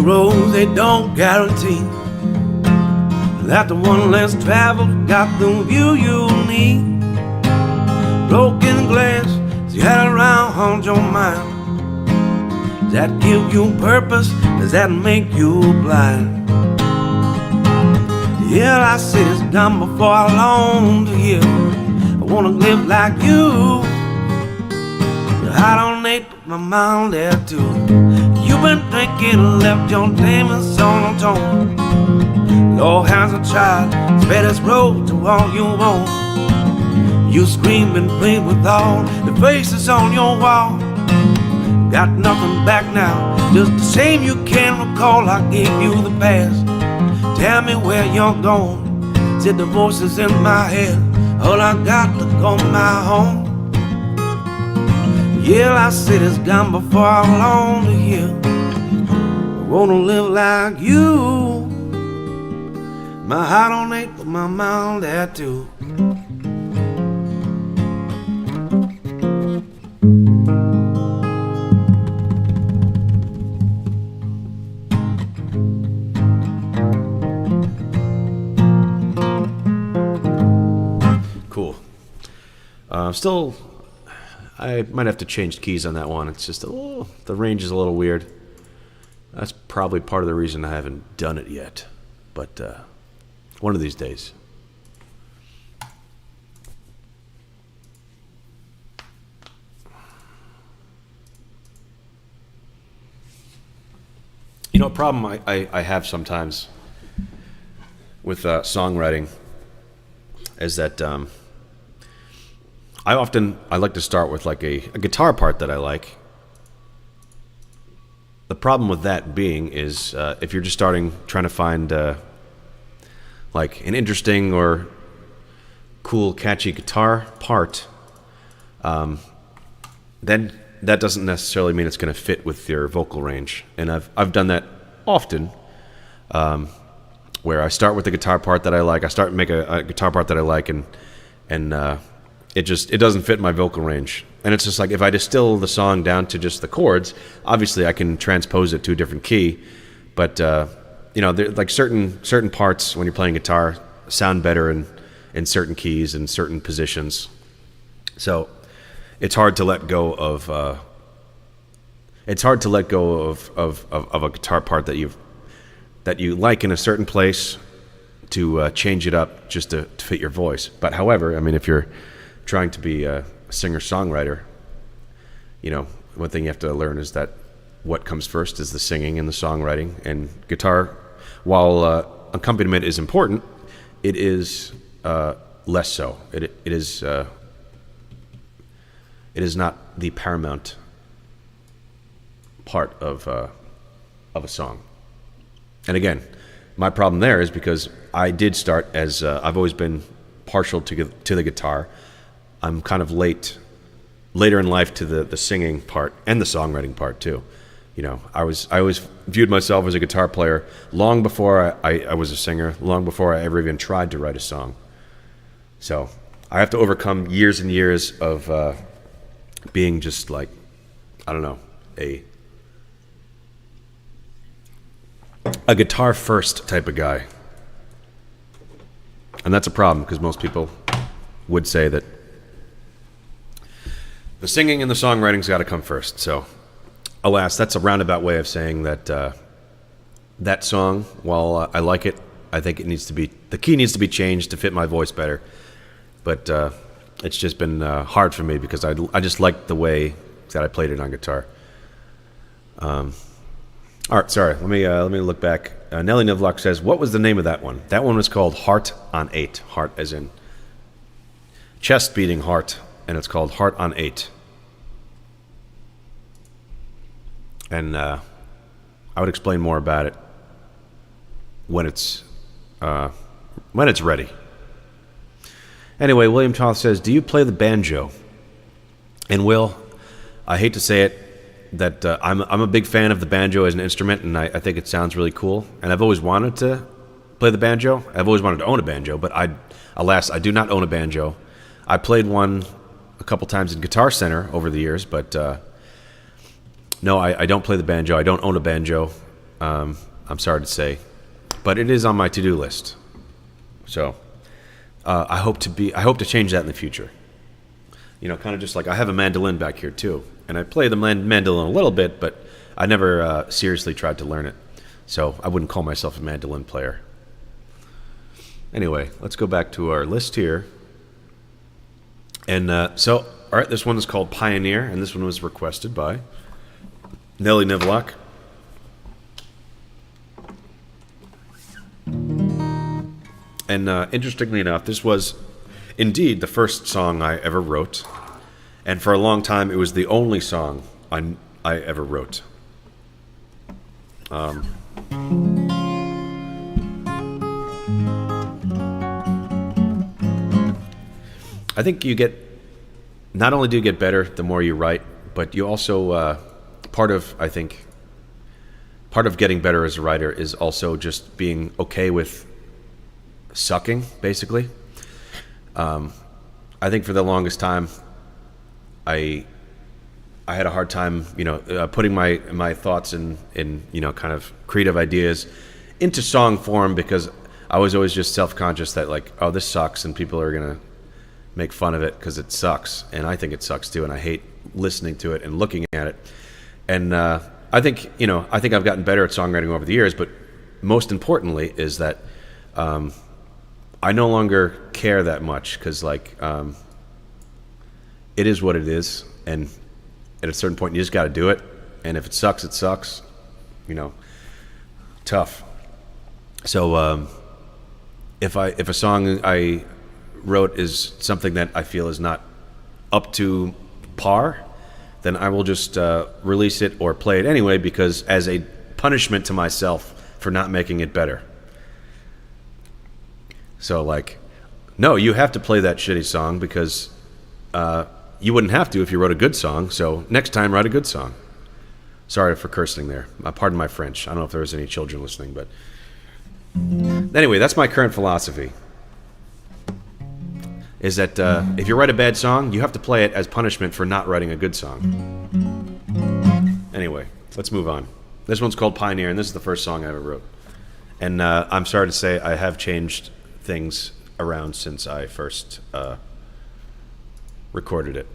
Roads they don't guarantee that the one less traveled got the view you need. Broken glass you had around your mind, does that give you purpose, does that make you blind? Yeah, I said it's gone before I long to hear. I wanna live like you. I don't need ain't put my mind there too. You've been drinking and left your demons on the tone. Lord has a child, spare this road to all you want. You scream and plead with all the faces on your wall. Got nothing back now, just the same you can recall. I gave you the past, tell me where you're going. Said the voices in my head, all I got to go my home. Yeah, I said it's gone before I long to hear. I wanna live like you. My heart on ache, but my mind there too. Cool. Still, I might have to change keys on that one. It's just the range is a little weird. That's probably part of the reason I haven't done it yet. But one of these days. You know, a problem I have sometimes with songwriting is that I like to start with like a guitar part that I like. The problem with that being is if you're just trying to find like an interesting or cool, catchy guitar part, then that doesn't necessarily mean it's going to fit with your vocal range. And I've done that often, where I start with the guitar part that I like. I start and make a guitar part that I like, and it doesn't fit my vocal range. And it's just like, if I distill the song down to just the chords, obviously I can transpose it to a different key. But you know, like certain parts when you're playing guitar sound better in certain keys and certain positions. So it's hard to let go of a guitar part that you like in a certain place, to change it up just to fit your voice. But however, I mean, if you're trying to be a singer-songwriter, you know, one thing you have to learn is that what comes first is the singing and the songwriting. And guitar, while accompaniment is important, it is less so. It is not the paramount part of a song. And again, my problem there is because I did start as I've always been partial to the guitar. I'm kind of later in life to the singing part and the songwriting part too. You know, I always viewed myself as a guitar player long before I was a singer, long before I ever even tried to write a song. So I have to overcome years and years of being just like, I don't know, a guitar first type of guy. And that's a problem, because most people would say that the singing and the songwriting's got to come first. So, alas, that's a roundabout way of saying that that song, while I like it, I think the key needs to be changed to fit my voice better. But it's just been hard for me, because I just like the way that I played it on guitar. All right, sorry. Let me look back. Nelly Nivlock says, "What was the name of that one?" That one was called "Heart on 8." Heart as in chest beating heart, and it's called "Heart on 8." And I would explain more about it when it's ready. Anyway, William Toth says, "Do you play the banjo?" And Will, I hate to say it, that I'm a big fan of the banjo as an instrument, and I think it sounds really cool. And I've always wanted to play the banjo. I've always wanted to own a banjo, but alas, I do not own a banjo. I played one a couple times in Guitar Center over the years, but no, I don't play the banjo. I don't own a banjo. I'm sorry to say, but it is on my to-do list. So I hope to change that in the future. You know, kind of just like I have a mandolin back here too. And I play the mandolin a little bit, but I never seriously tried to learn it. So I wouldn't call myself a mandolin player. Anyway, let's go back to our list here. And so All right, this one is called Pioneer, and this one was requested by Nelly Nivlock. And interestingly enough, this was indeed the first song I ever wrote. And for a long time, it was the only song I ever wrote. I think you get, not only do you get better the more you write, but you also, part of getting better as a writer is also just being okay with sucking, basically. I think for the longest time, I had a hard time, putting my thoughts and kind of creative ideas into song form, because I was always just self-conscious that, like, oh, this sucks, and people are gonna make fun of it because it sucks, and I think it sucks too, and I hate listening to it and looking at it. And I think I've gotten better at songwriting over the years, but most importantly is that I no longer care that much, because it is what it is, and at a certain point you just got to do it, and if it sucks, it sucks, tough. So if a song I wrote is something that I feel is not up to par, then I will just release it or play it anyway, because as a punishment to myself for not making it better. So, no, you have to play that shitty song, because you wouldn't have to if you wrote a good song. So next time, write a good song. Sorry for cursing there. Pardon my French. I don't know if there was any children listening, but anyway, that's my current philosophy. Is that if you write a bad song, you have to play it as punishment for not writing a good song. Anyway, let's move on. This one's called Pioneer, and this is the first song I ever wrote. And I'm sorry to say I have changed things around since I first recorded it.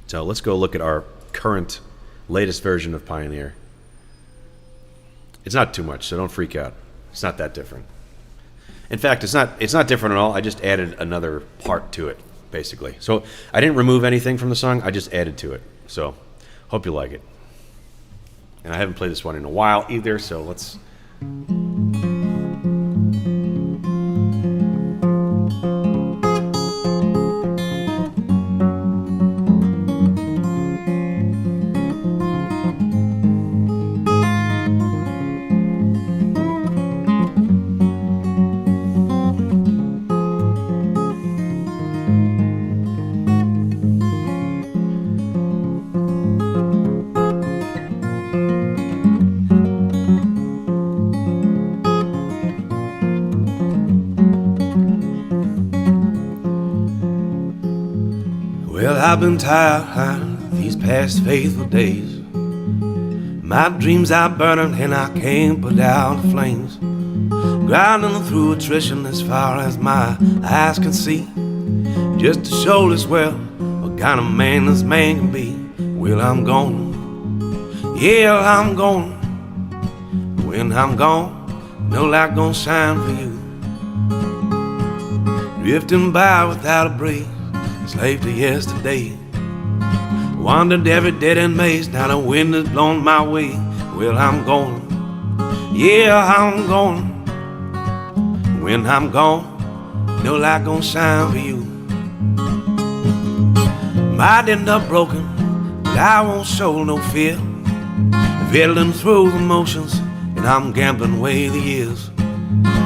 So let's go look at our current, latest version of Pioneer. It's not too much, so don't freak out. It's not that different. In fact, it's not different at all. I just added another part to it, basically. So I didn't remove anything from the song. I just added to it. So hope you like it. And I haven't played this one in a while either, so let's... Well, I've been tired these past faithful days. My dreams are burning and I can't put out the flames. Grinding through attrition as far as my eyes can see, just to show this world what kind of man this man can be. Well, I'm gone, yeah, I'm gone. When I'm gone, no light gonna shine for you. Drifting by without a break, slave to yesterday. Wandered every dead end maze, now the wind has blown my way. Well, I'm gone, yeah, I'm gone. When I'm gone, no light gonna shine for you. Might end up broken, but I won't show no fear. Fiddling through the motions, and I'm gambling away the years.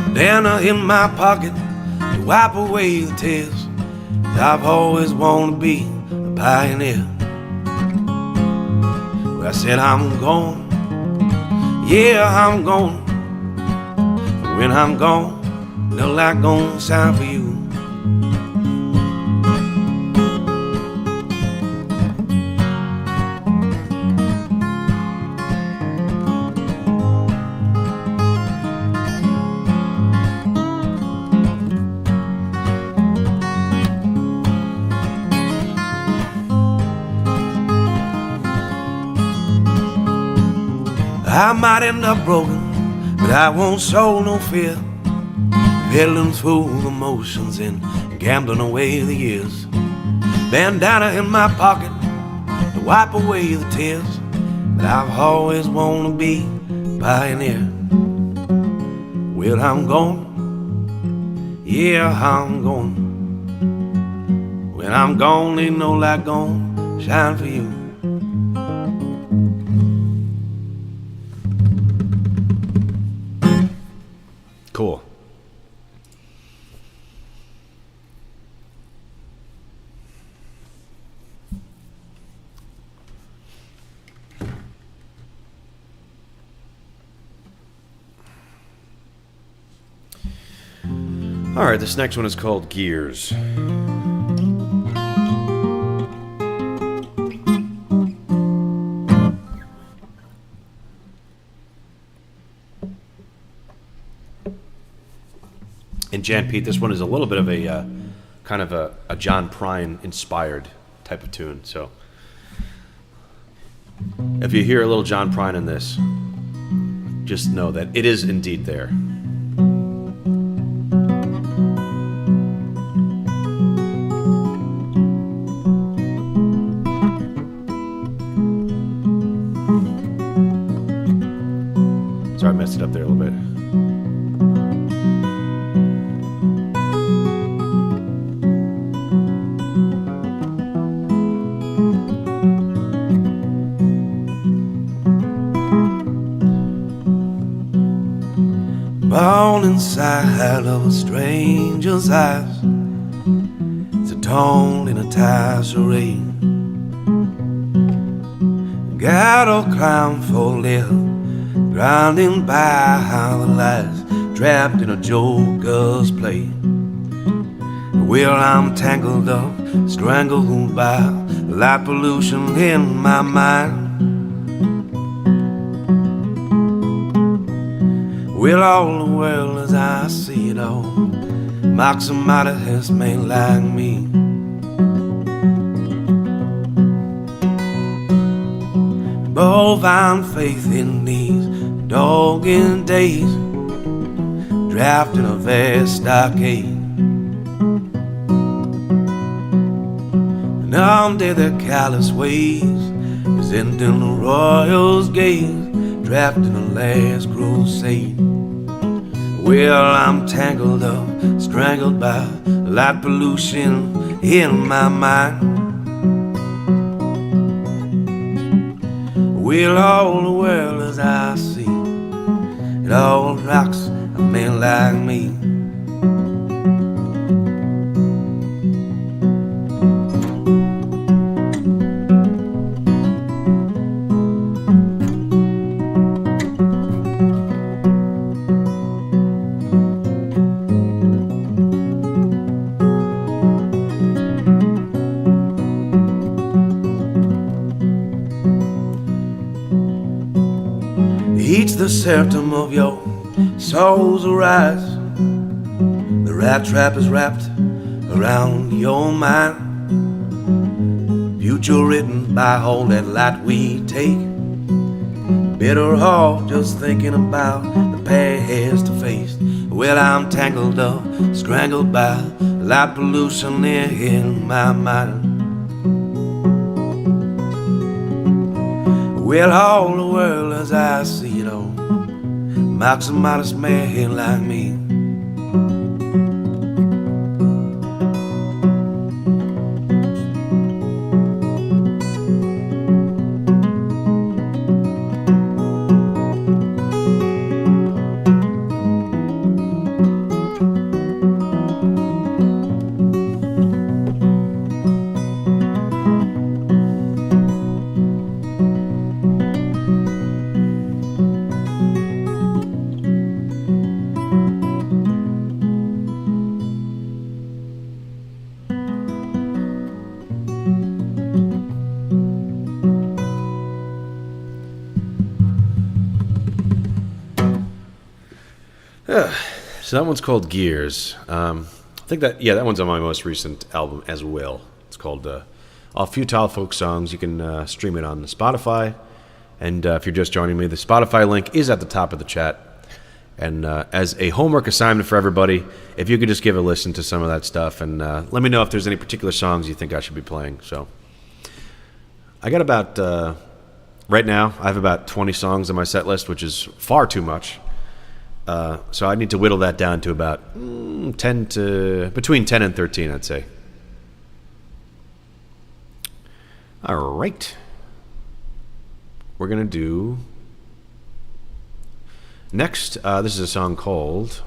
Then in my pocket to wipe away the tears. I've always wanted to be a pioneer. Well, I said I'm gone, yeah, I'm gone. When I'm gone, no light gonna shine for you. I might end up broken, but I won't show no fear. peddling through the motions and gambling away the years. Bandana in my pocket to wipe away the tears. But I've always wanted to be a pioneer. Well, I'm going, yeah, I'm going. When I'm gone, ain't no light gonna shine for you. Cool. All right, this next one is called Gears. And Jan Pete, this one is a little bit of a kind of a John Prine inspired type of tune. So if you hear a little John Prine in this, just know that it is indeed there. Sorry, I messed it up there a little bit. Born inside of a stranger's eyes, it's a tone in a tasserie. Got a crown for live, grounding by the lies, trapped in a joker's play. Where I'm tangled up, strangled by light pollution in my mind. Well, all the world as I see it all mocks somebody has made like me. Bovine faith in these dogged days, trapped in a vast stockade. And under their callous ways, resenting the royals' gaze, trapped in the last crusade. Well, I'm tangled up, strangled by light pollution in my mind. Well, all the world as I see it all rocks a man like me. Each the septum of your soul's arise. The rat trap is wrapped around your mind. Future written by all that light we take. Bitter heart just thinking about the past to face. Well, I'm tangled up, strangled by light pollution in my mind. Well, all the world as I see it all mocks a modest man like me. So that one's called Gears. I think that one's on my most recent album as well. It's called All Futile Folk Songs. You can stream it on Spotify. And if you're just joining me, the Spotify link is at the top of the chat. And as a homework assignment for everybody, if you could just give a listen to some of that stuff and let me know if there's any particular songs you think I should be playing. So I got about, right now, I have about 20 songs on my set list, which is far too much. So I need to whittle that down to about between 10 and 13, I'd say. All right. We're going to do... Next, this is a song called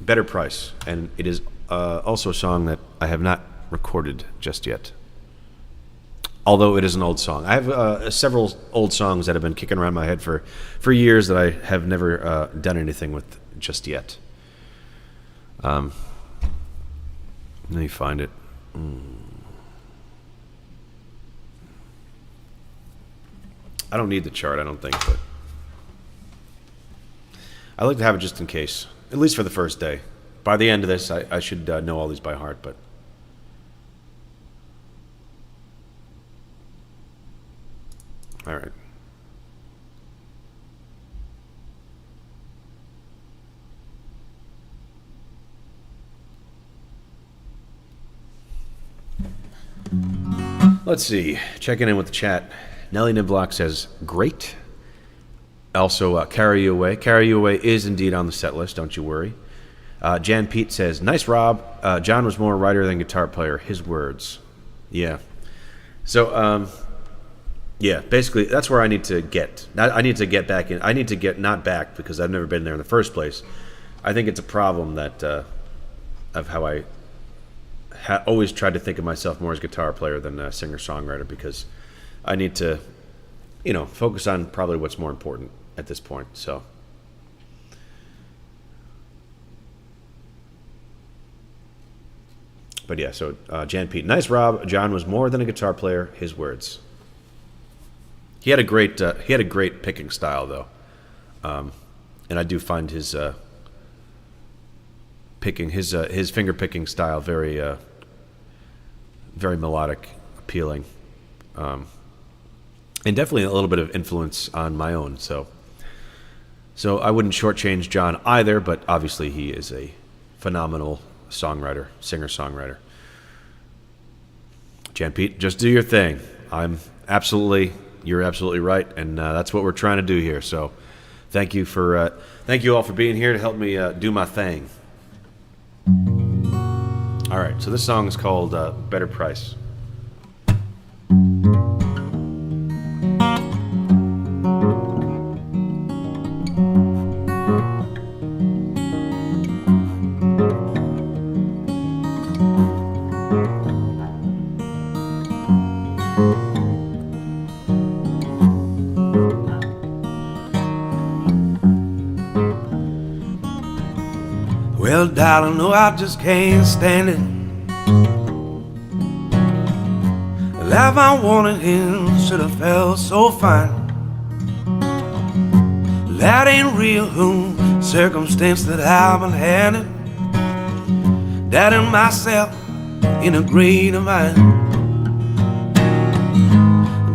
Better Price, and it is also a song that I have not recorded just yet, although it is an old song. I have several old songs that have been kicking around my head for years that I have never done anything with just yet. Let me find it. I don't need the chart, I don't think, but I like to have it just in case, at least for the first day. By the end of this, I should know all these by heart, but... All right. Let's see. Checking in with the chat. Nelly Niblock says, great. Also, Carry You Away. Carry You Away is indeed on the set list, don't you worry. Jan Pete says, nice, Rob. John was more a writer than guitar player. His words. Yeah. So, yeah, basically, that's where I need to get. I need to get back in. I need to get, not back, because I've never been there in the first place. I think it's a problem that of how I always tried to think of myself more as a guitar player than a singer-songwriter, because I need to, focus on probably what's more important at this point. So, but yeah, so Jan Pete, nice, Rob. John was more than a guitar player. His words. He had a great picking style, though, and I do find his finger picking style very very melodic, appealing, and definitely a little bit of influence on my own. So I wouldn't shortchange John either, but obviously he is a phenomenal songwriter, singer-songwriter. Jan Pete, just do your thing. You're absolutely right, and that's what we're trying to do here. So thank you all for being here to help me do my thing. All right, so this song is called Better Price. Well, darling, no, I just can't stand it. The life I wanted him should have felt so fine. That ain't real, circumstance that I've been handed. That and myself in a great divine.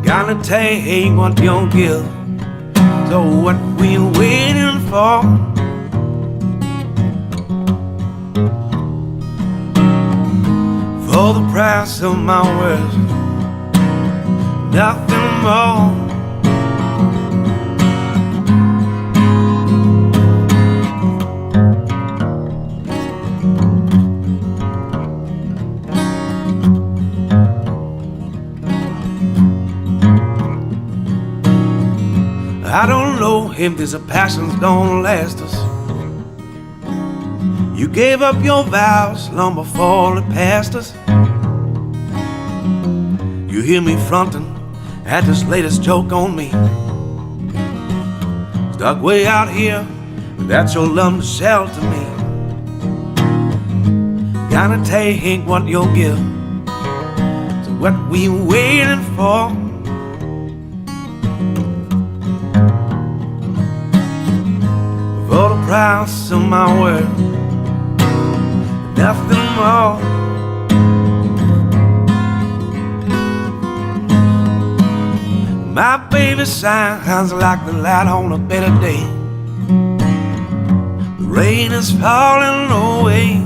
Gotta take what you'll give. So what we waiting for? For the price of my words, nothing more. I don't know if this passion's gonna last us. You gave up your vows long before it passed us. You hear me fronting at this latest joke on me. Stuck way out here, that's your love to shelter me. Gotta take what you'll give. So what we waiting for? For the price of my word, nothing more. My baby shines like the light on a better day. rain is falling away.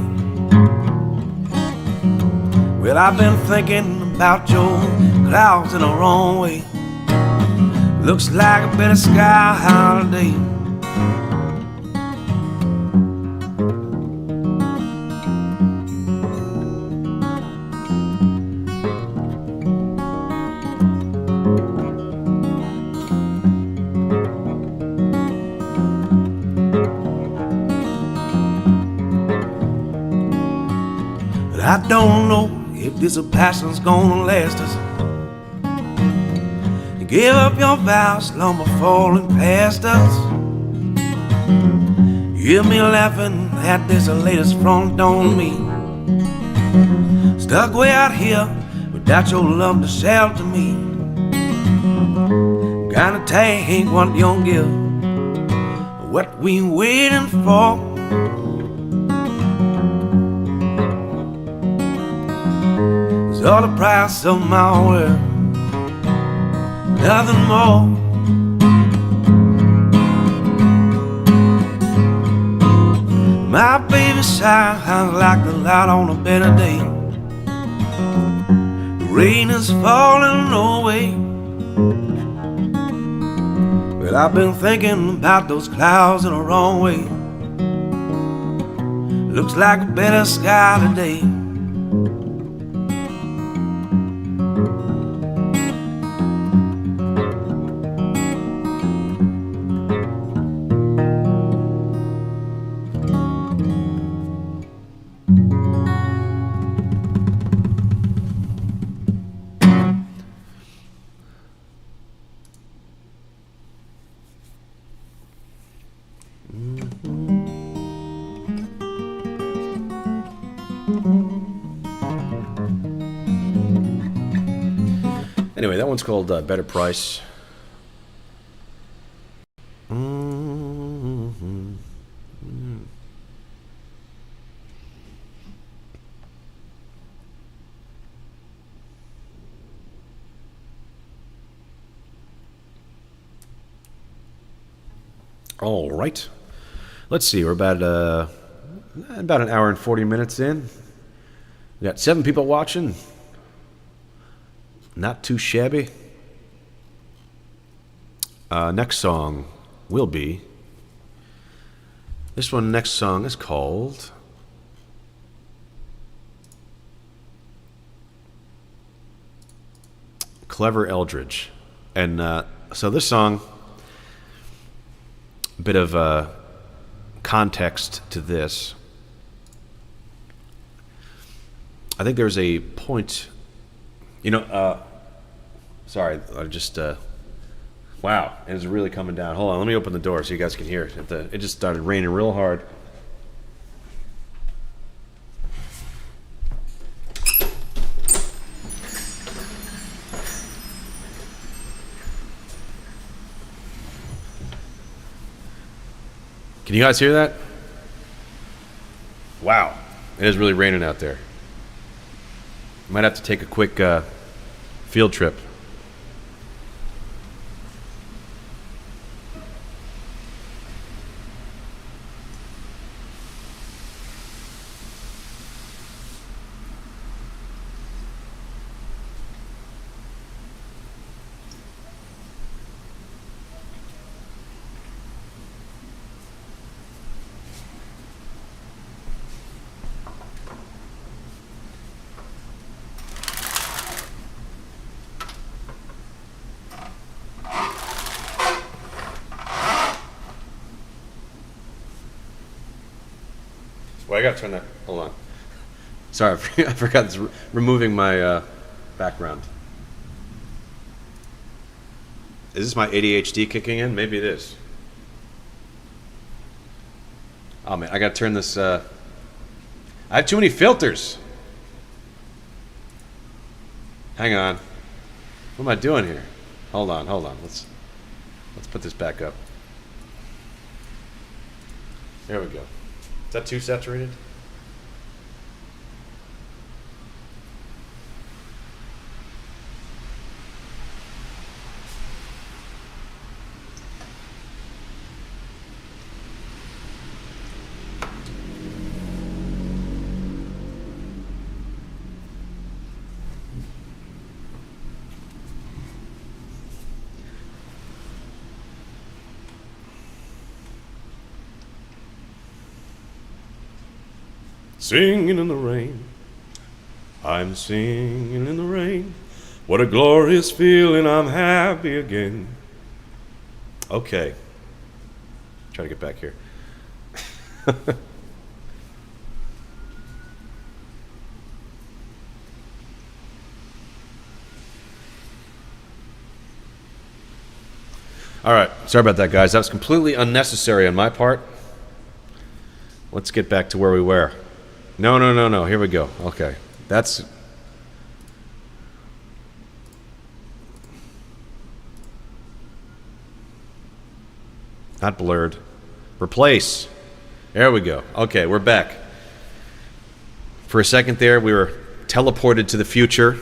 Well, I've been thinking about your clouds in the wrong way. Looks like a better sky holiday. But I don't know if this passion's gonna last us. You gave up your vows long before and past us. You hear me laughing at this latest front on me. Stuck way out here without your love to shelter me. Gotta take what you don't give. What we waiting for? Is all the price of my world, nothing more. My baby shines like the light on a better day. The rain is falling away. Well, I've been thinking about those clouds in the wrong way. Looks like a better sky today. Anyway, that one's called Better Price. All right. Let's see. We're about an hour and 40 minutes in. We got 7 people watching. Not too shabby. Next song will be. This one, next song is called Clever Eldridge. And so this song, a bit of context to this. I think there's a point, sorry, I just, wow, it's really coming down. Hold on, let me open the door so you guys can hear it. It just started raining real hard. Can you guys hear that? Wow, it is really raining out there. Might have to take a quick field trip. Well, I gotta turn that. Hold on. Sorry, I forgot this, removing my background. Is this my ADHD kicking in? Maybe it is. Oh man, I gotta turn this. I have too many filters. Hang on. What am I doing here? Hold on. Let's put this back up. There we go. Is that too saturated? Singing in the rain. I'm singing in the rain. What a glorious feeling, I'm happy again. Okay. Try to get back here. All right. Sorry about that, guys. That was completely unnecessary on my part. Let's get back to where we were. No. Here we go. Okay. That's... not blurred. Replace. There we go. Okay, we're back. For a second there, we were teleported to the future,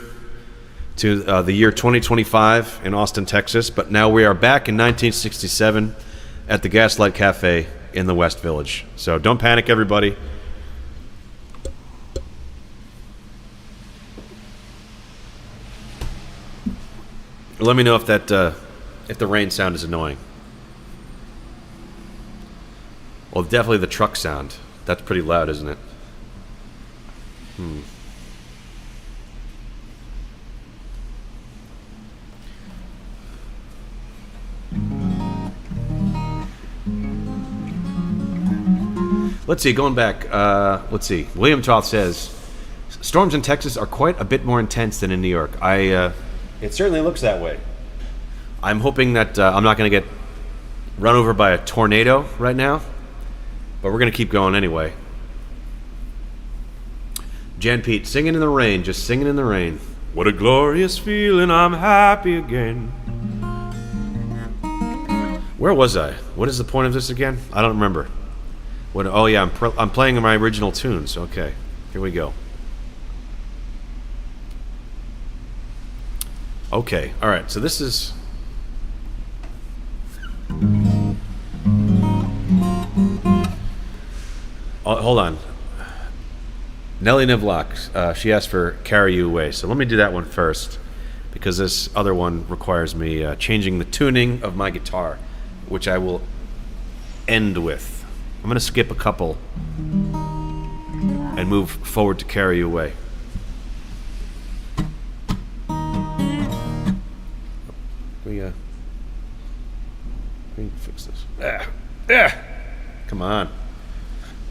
to the year 2025 in Austin, Texas. But now we are back in 1967 at the Gaslight Cafe in the West Village. So don't panic, everybody. Let me know if that if the rain sound is annoying. Well, definitely the truck sound. That's pretty loud, isn't it? Let's see, going back, let's see. William Toth says, storms in Texas are quite a bit more intense than in New York. It certainly looks that way. I'm hoping that I'm not going to get run over by a tornado right now, but we're going to keep going anyway. Jan Pete, singing in the rain, just singing in the rain. What a glorious feeling, I'm happy again. Where was I? What is the point of this again? I don't remember. What? Oh yeah, I'm playing my original tunes. Okay, here we go. Okay, all right. So this is. Oh, hold on. Nellie Nivlock, she asked for Carry You Away. So let me do that one first, because this other one requires me changing the tuning of my guitar, which I will end with. I'm going to skip a couple and move forward to Carry You Away. We fix this. Come on.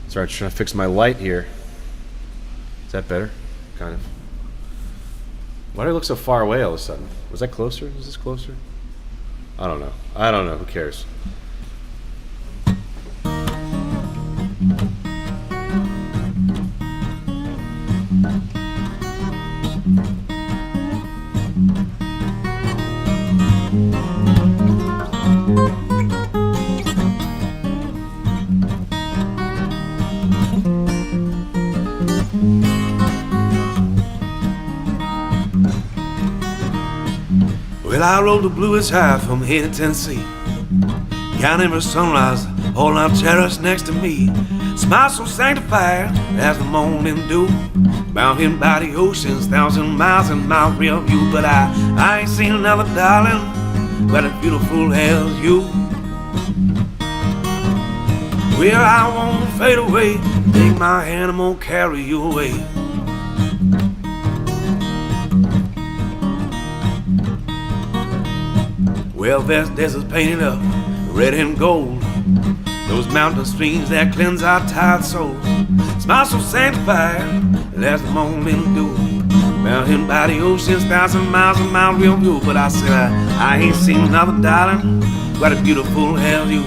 Sorry, I'm trying to fix my light here. Is that better? Kind of. Why do I look so far away all of a sudden? Was that closer? Is this closer? I don't know. Who cares? Well, I rode the bluest high from here to Tennessee, counting for sunrise, all I cherish next to me. Smile so sanctified as the morning dew, bounding by the oceans, 1,000 miles in my rear view. But I ain't seen another darling but as beautiful as you. Well, I won't fade away, take my hand, I'm gonna carry you away. Well, vast deserts painted up, red and gold, those mountain streams that cleanse our tired souls. Smile so sanctified, as the morning dew, mountain by the oceans, 1,000 miles in my real view. But I said I ain't seen another darling quite as beautiful as you.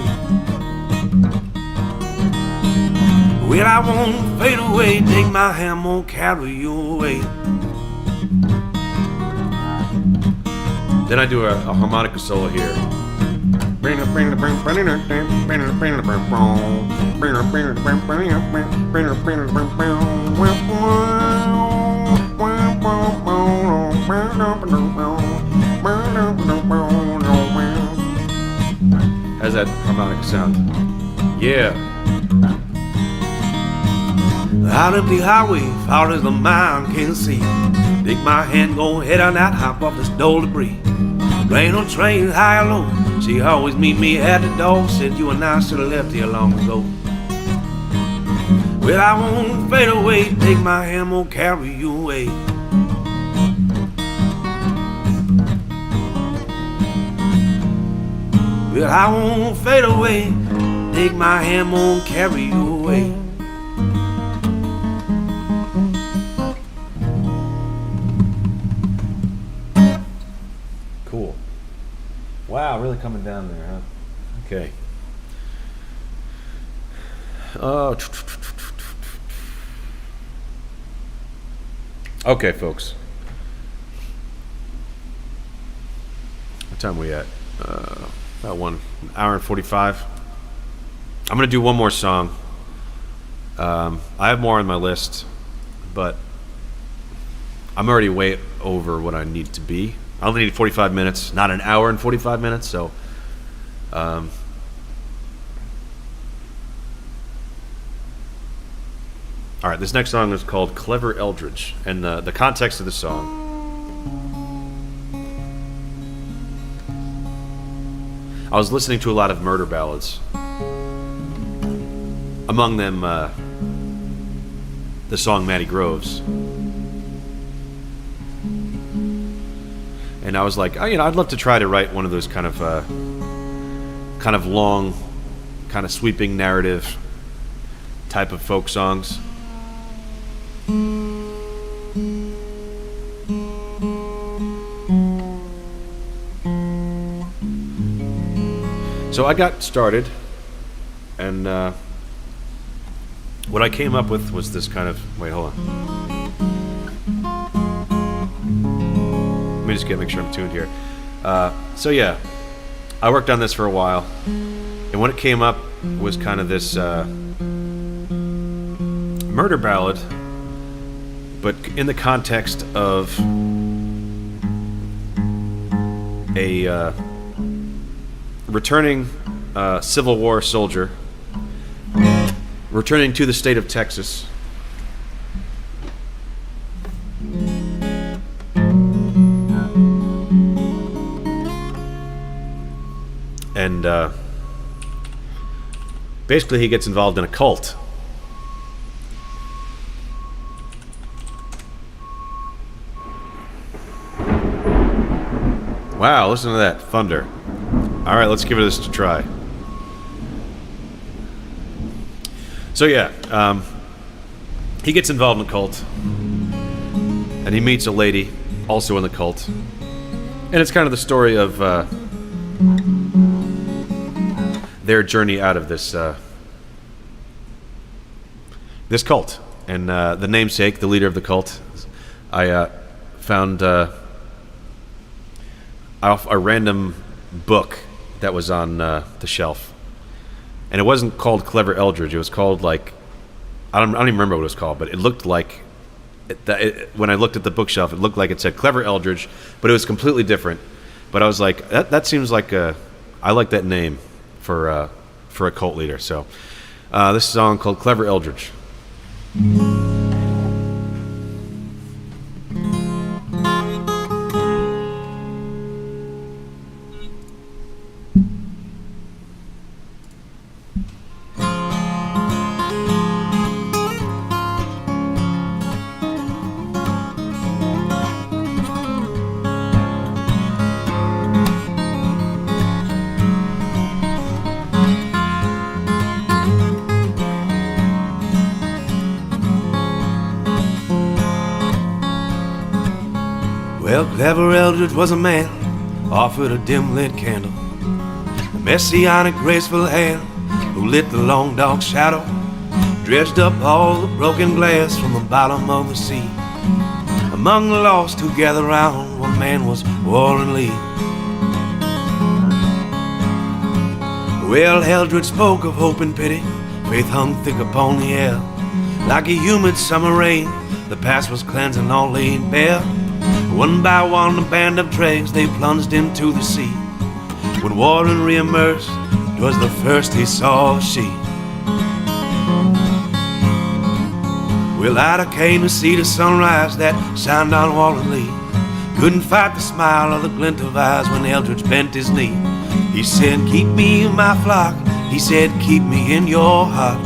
Well, I won't fade away, take my hand, I'm gonna carry you away. Then I do a harmonica solo here. How's that harmonica sound? Yeah. Out of the highway, far as the mind can see, take my hand, go head on out, hop off this dull debris. Rain or train, high or low, she always meet me at the door. Said you and I should have left here long ago. Well, I won't fade away, take my hand, won't carry you away. Well, I won't fade away, take my hand, won't carry you away. Cool. Wow, really coming down there, huh? Okay. Okay, folks. What time are we at? About 1 hour and 45. I'm gonna do one more song. I have more on my list, but I'm already way over what I need to be. I only need 45 minutes, not an hour and 45 minutes. So, all right. This next song is called "Clever Eldridge," and the context of the song. I was listening to a lot of murder ballads. Among them, the song Matty Groves. And I was like, oh, I'd love to try to write one of those kind of long, kind of sweeping narrative type of folk songs. So I got started, and what I came up with was this kind of... Wait, hold on. Let me just make sure I'm tuned here. So yeah, I worked on this for a while, and what it came up was kind of this murder ballad, but in the context of a returning Civil War soldier returning to the state of Texas. And basically he gets involved in a cult. Wow, listen to that thunder. All right, let's give this a try. So yeah, he gets involved in a cult, and he meets a lady also in the cult, and it's kind of the story of their journey out of this this cult. And the namesake, the leader of the cult, I found off a random book that was on the shelf, and it wasn't called Clever Eldridge. It was called, like, I don't even remember what it was called, but it looked like when I looked at the bookshelf, it looked like it said Clever Eldridge, but it was completely different. But I was like, that seems like I like that name for a cult leader. So this song called Clever Eldridge. Well, Clever Eldridge was a man, offered a dim-lit candle, a messianic, graceful hand who lit the long dark shadow, dredged up all the broken glass from the bottom of the sea. Among the lost who gathered round, one man was Warren Lee. Well, Eldridge spoke of hope and pity, faith hung thick upon the air. Like a humid summer rain, the past was cleansing, all laid bare. One by one, a band of dregs, they plunged into the sea. When Warren re-emerged, 'twas the first he saw of she. Well, out I came to see the sunrise that shined on Warren Lee. Couldn't fight the smile or the glint of eyes when Eldridge bent his knee. He said, keep me in my flock. He said, keep me in your heart.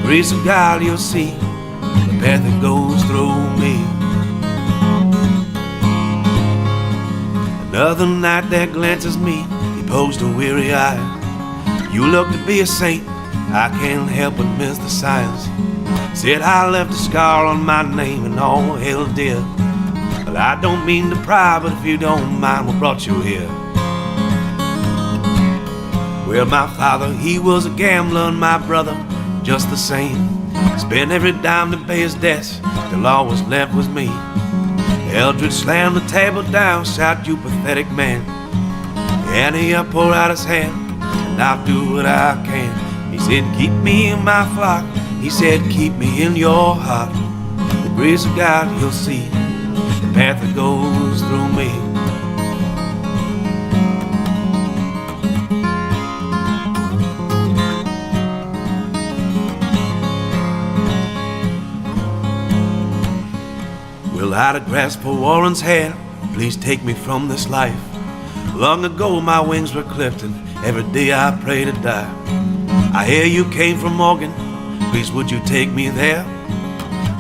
grace of God, you'll see the path that goes through me. Another night that glances me, he posed a weary eye. You look to be a saint, I can't help but miss the signs. Said I left a scar on my name and all hell did. Well, I don't mean to pry, but if you don't mind, what brought you here? Well, my father, he was a gambler, and my brother just the same. Spent every dime to pay his debts, till all was left was me. Eldridge slammed the table down, shout, you pathetic man. And he poured out his hand, and I'll do what I can. He said, keep me in my flock. He said, keep me in your heart. The grace of God, you'll see the path that goes through me. Well, I'd have grasped for Warren's hand. Please take me from this life. Long ago my wings were clipped, and every day I pray to die. I hear you came from Morgan, please would you take me there?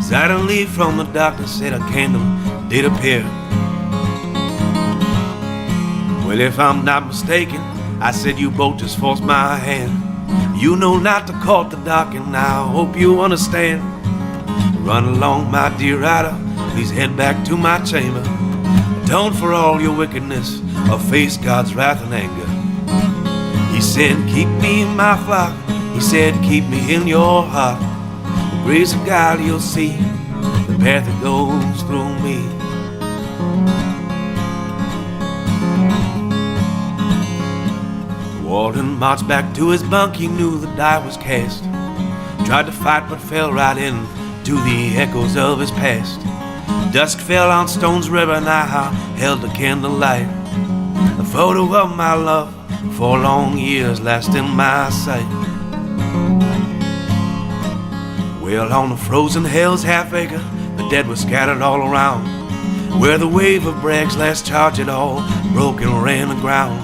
Suddenly from the darkness said a candle did appear. Well, if I'm not mistaken, I said you both just forced my hand. You know not to court the dark, and I hope you understand. Run along, my dear rider, please head back to my chamber. Atone for all your wickedness, or face God's wrath and anger. He said, keep me in my flock. He said, keep me in your heart. The grace of God, you'll see the path that goes through me. Walden marched back to his bunk. He knew the die was cast. Tried to fight but fell right into the echoes of his past. Dusk fell on Stone's River, and I held the candlelight. A photo of my love for long years last in my sight. Well, on the frozen hell's half acre, the dead were scattered all around. Where the wave of Bragg's last charge had all broke and ran aground.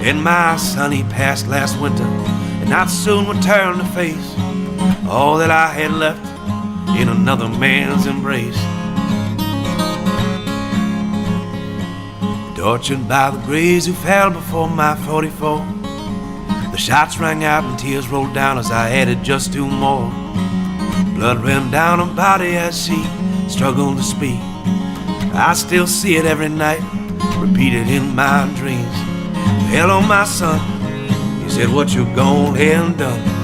And my son, he passed last winter, and not soon would turn to face all that I had left in another man's embrace. Tortured by the graves who fell before my 44. The shots rang out and tears rolled down as I added just two more. Blood ran down her body as she struggled to speak. I still see it every night, repeated in my dreams. Hello, my son, he said, what you gone ahead and done?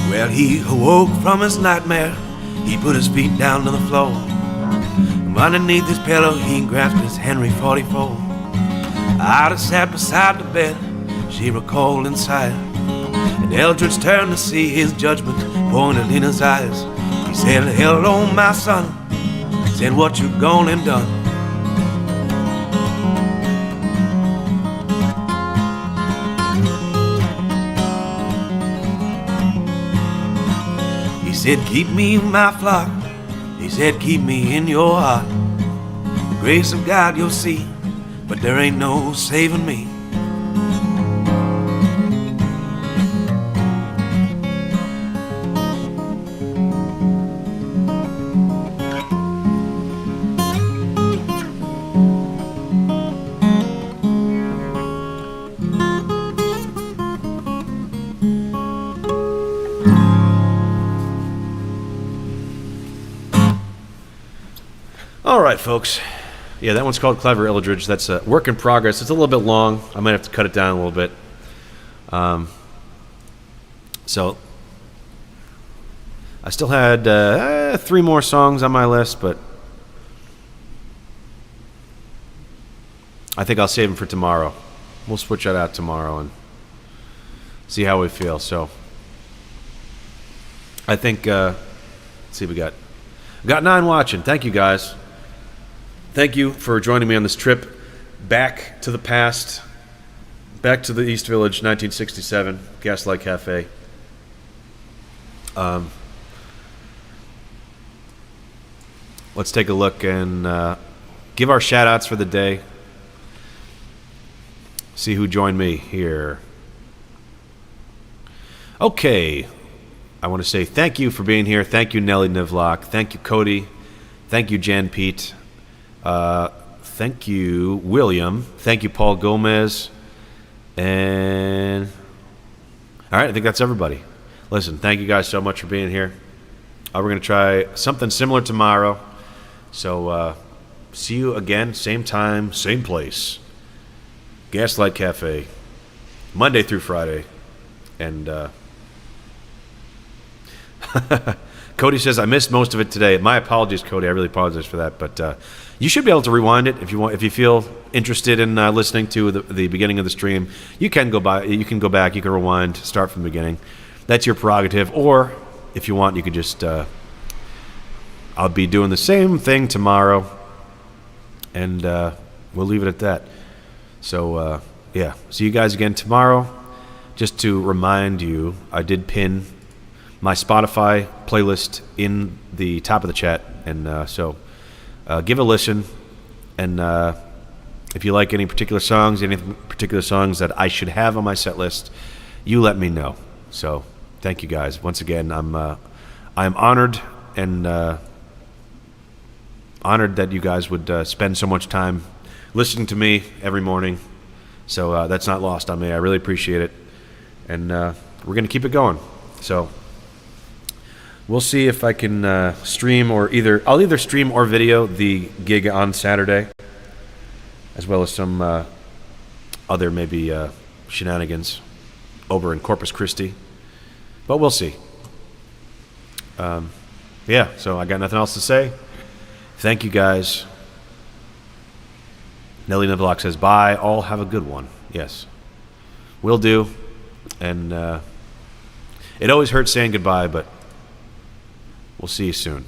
Well, he awoke from his nightmare. He put his feet down to the floor. From underneath his pillow, he grasped his Henry 44. I'd have sat beside the bed, she recalled inside. And Eldridge turned to see his judgment pointed in his eyes. He said, hello, my son. Said, what you gone and done? He said, keep me in my flock. He said, keep me in your heart. The grace of God you'll see, but there ain't no saving me. All right, folks. Yeah, that one's called Clever Eldridge. That's a work in progress. It's a little bit long. I might have to cut it down a little bit. So I still had 3 more songs on my list, but I think I'll save them for tomorrow. We'll switch that out tomorrow and see how we feel. So I think, let's see, we got 9 watching. Thank you, guys. Thank you for joining me on this trip back to the past, back to the East Village, 1967, Gaslight Cafe. Let's take a look and give our shout-outs for the day. See who joined me here. Okay. I want to say thank you for being here. Thank you, Nelly Nivlock. Thank you, Cody. Thank you, Jan Pete. Thank you, William. Thank you, Paul Gomez. And all right, I think that's everybody. Listen, thank you guys so much for being here. We're going to try something similar tomorrow. So see you again, same time, same place. Gaslight Cafe, Monday through Friday. And Cody says, I missed most of it today. My apologies, Cody. I really apologize for that. But you should be able to rewind it if you want. If you feel interested in listening to the beginning of the stream, you can go back. You can rewind, start from the beginning. That's your prerogative. Or if you want, you could just. I'll be doing the same thing tomorrow, and we'll leave it at that. So yeah, see you guys again tomorrow. Just to remind you, I did pin my Spotify playlist in the top of the chat, and so give a listen. And if you like any particular songs that I should have on my set list, you let me know. So thank you guys once again. I'm honored and honored that you guys would spend so much time listening to me every morning. So that's not lost on me. I really appreciate it. And we're going to keep it going. So we'll see if I can stream I'll either stream or video the gig on Saturday, as well as some other maybe shenanigans over in Corpus Christi. But we'll see. Yeah, so I got nothing else to say. Thank you guys. Nelly Nivlock says, bye. All have a good one. Yes. Will do. And it always hurts saying goodbye, but we'll see you soon.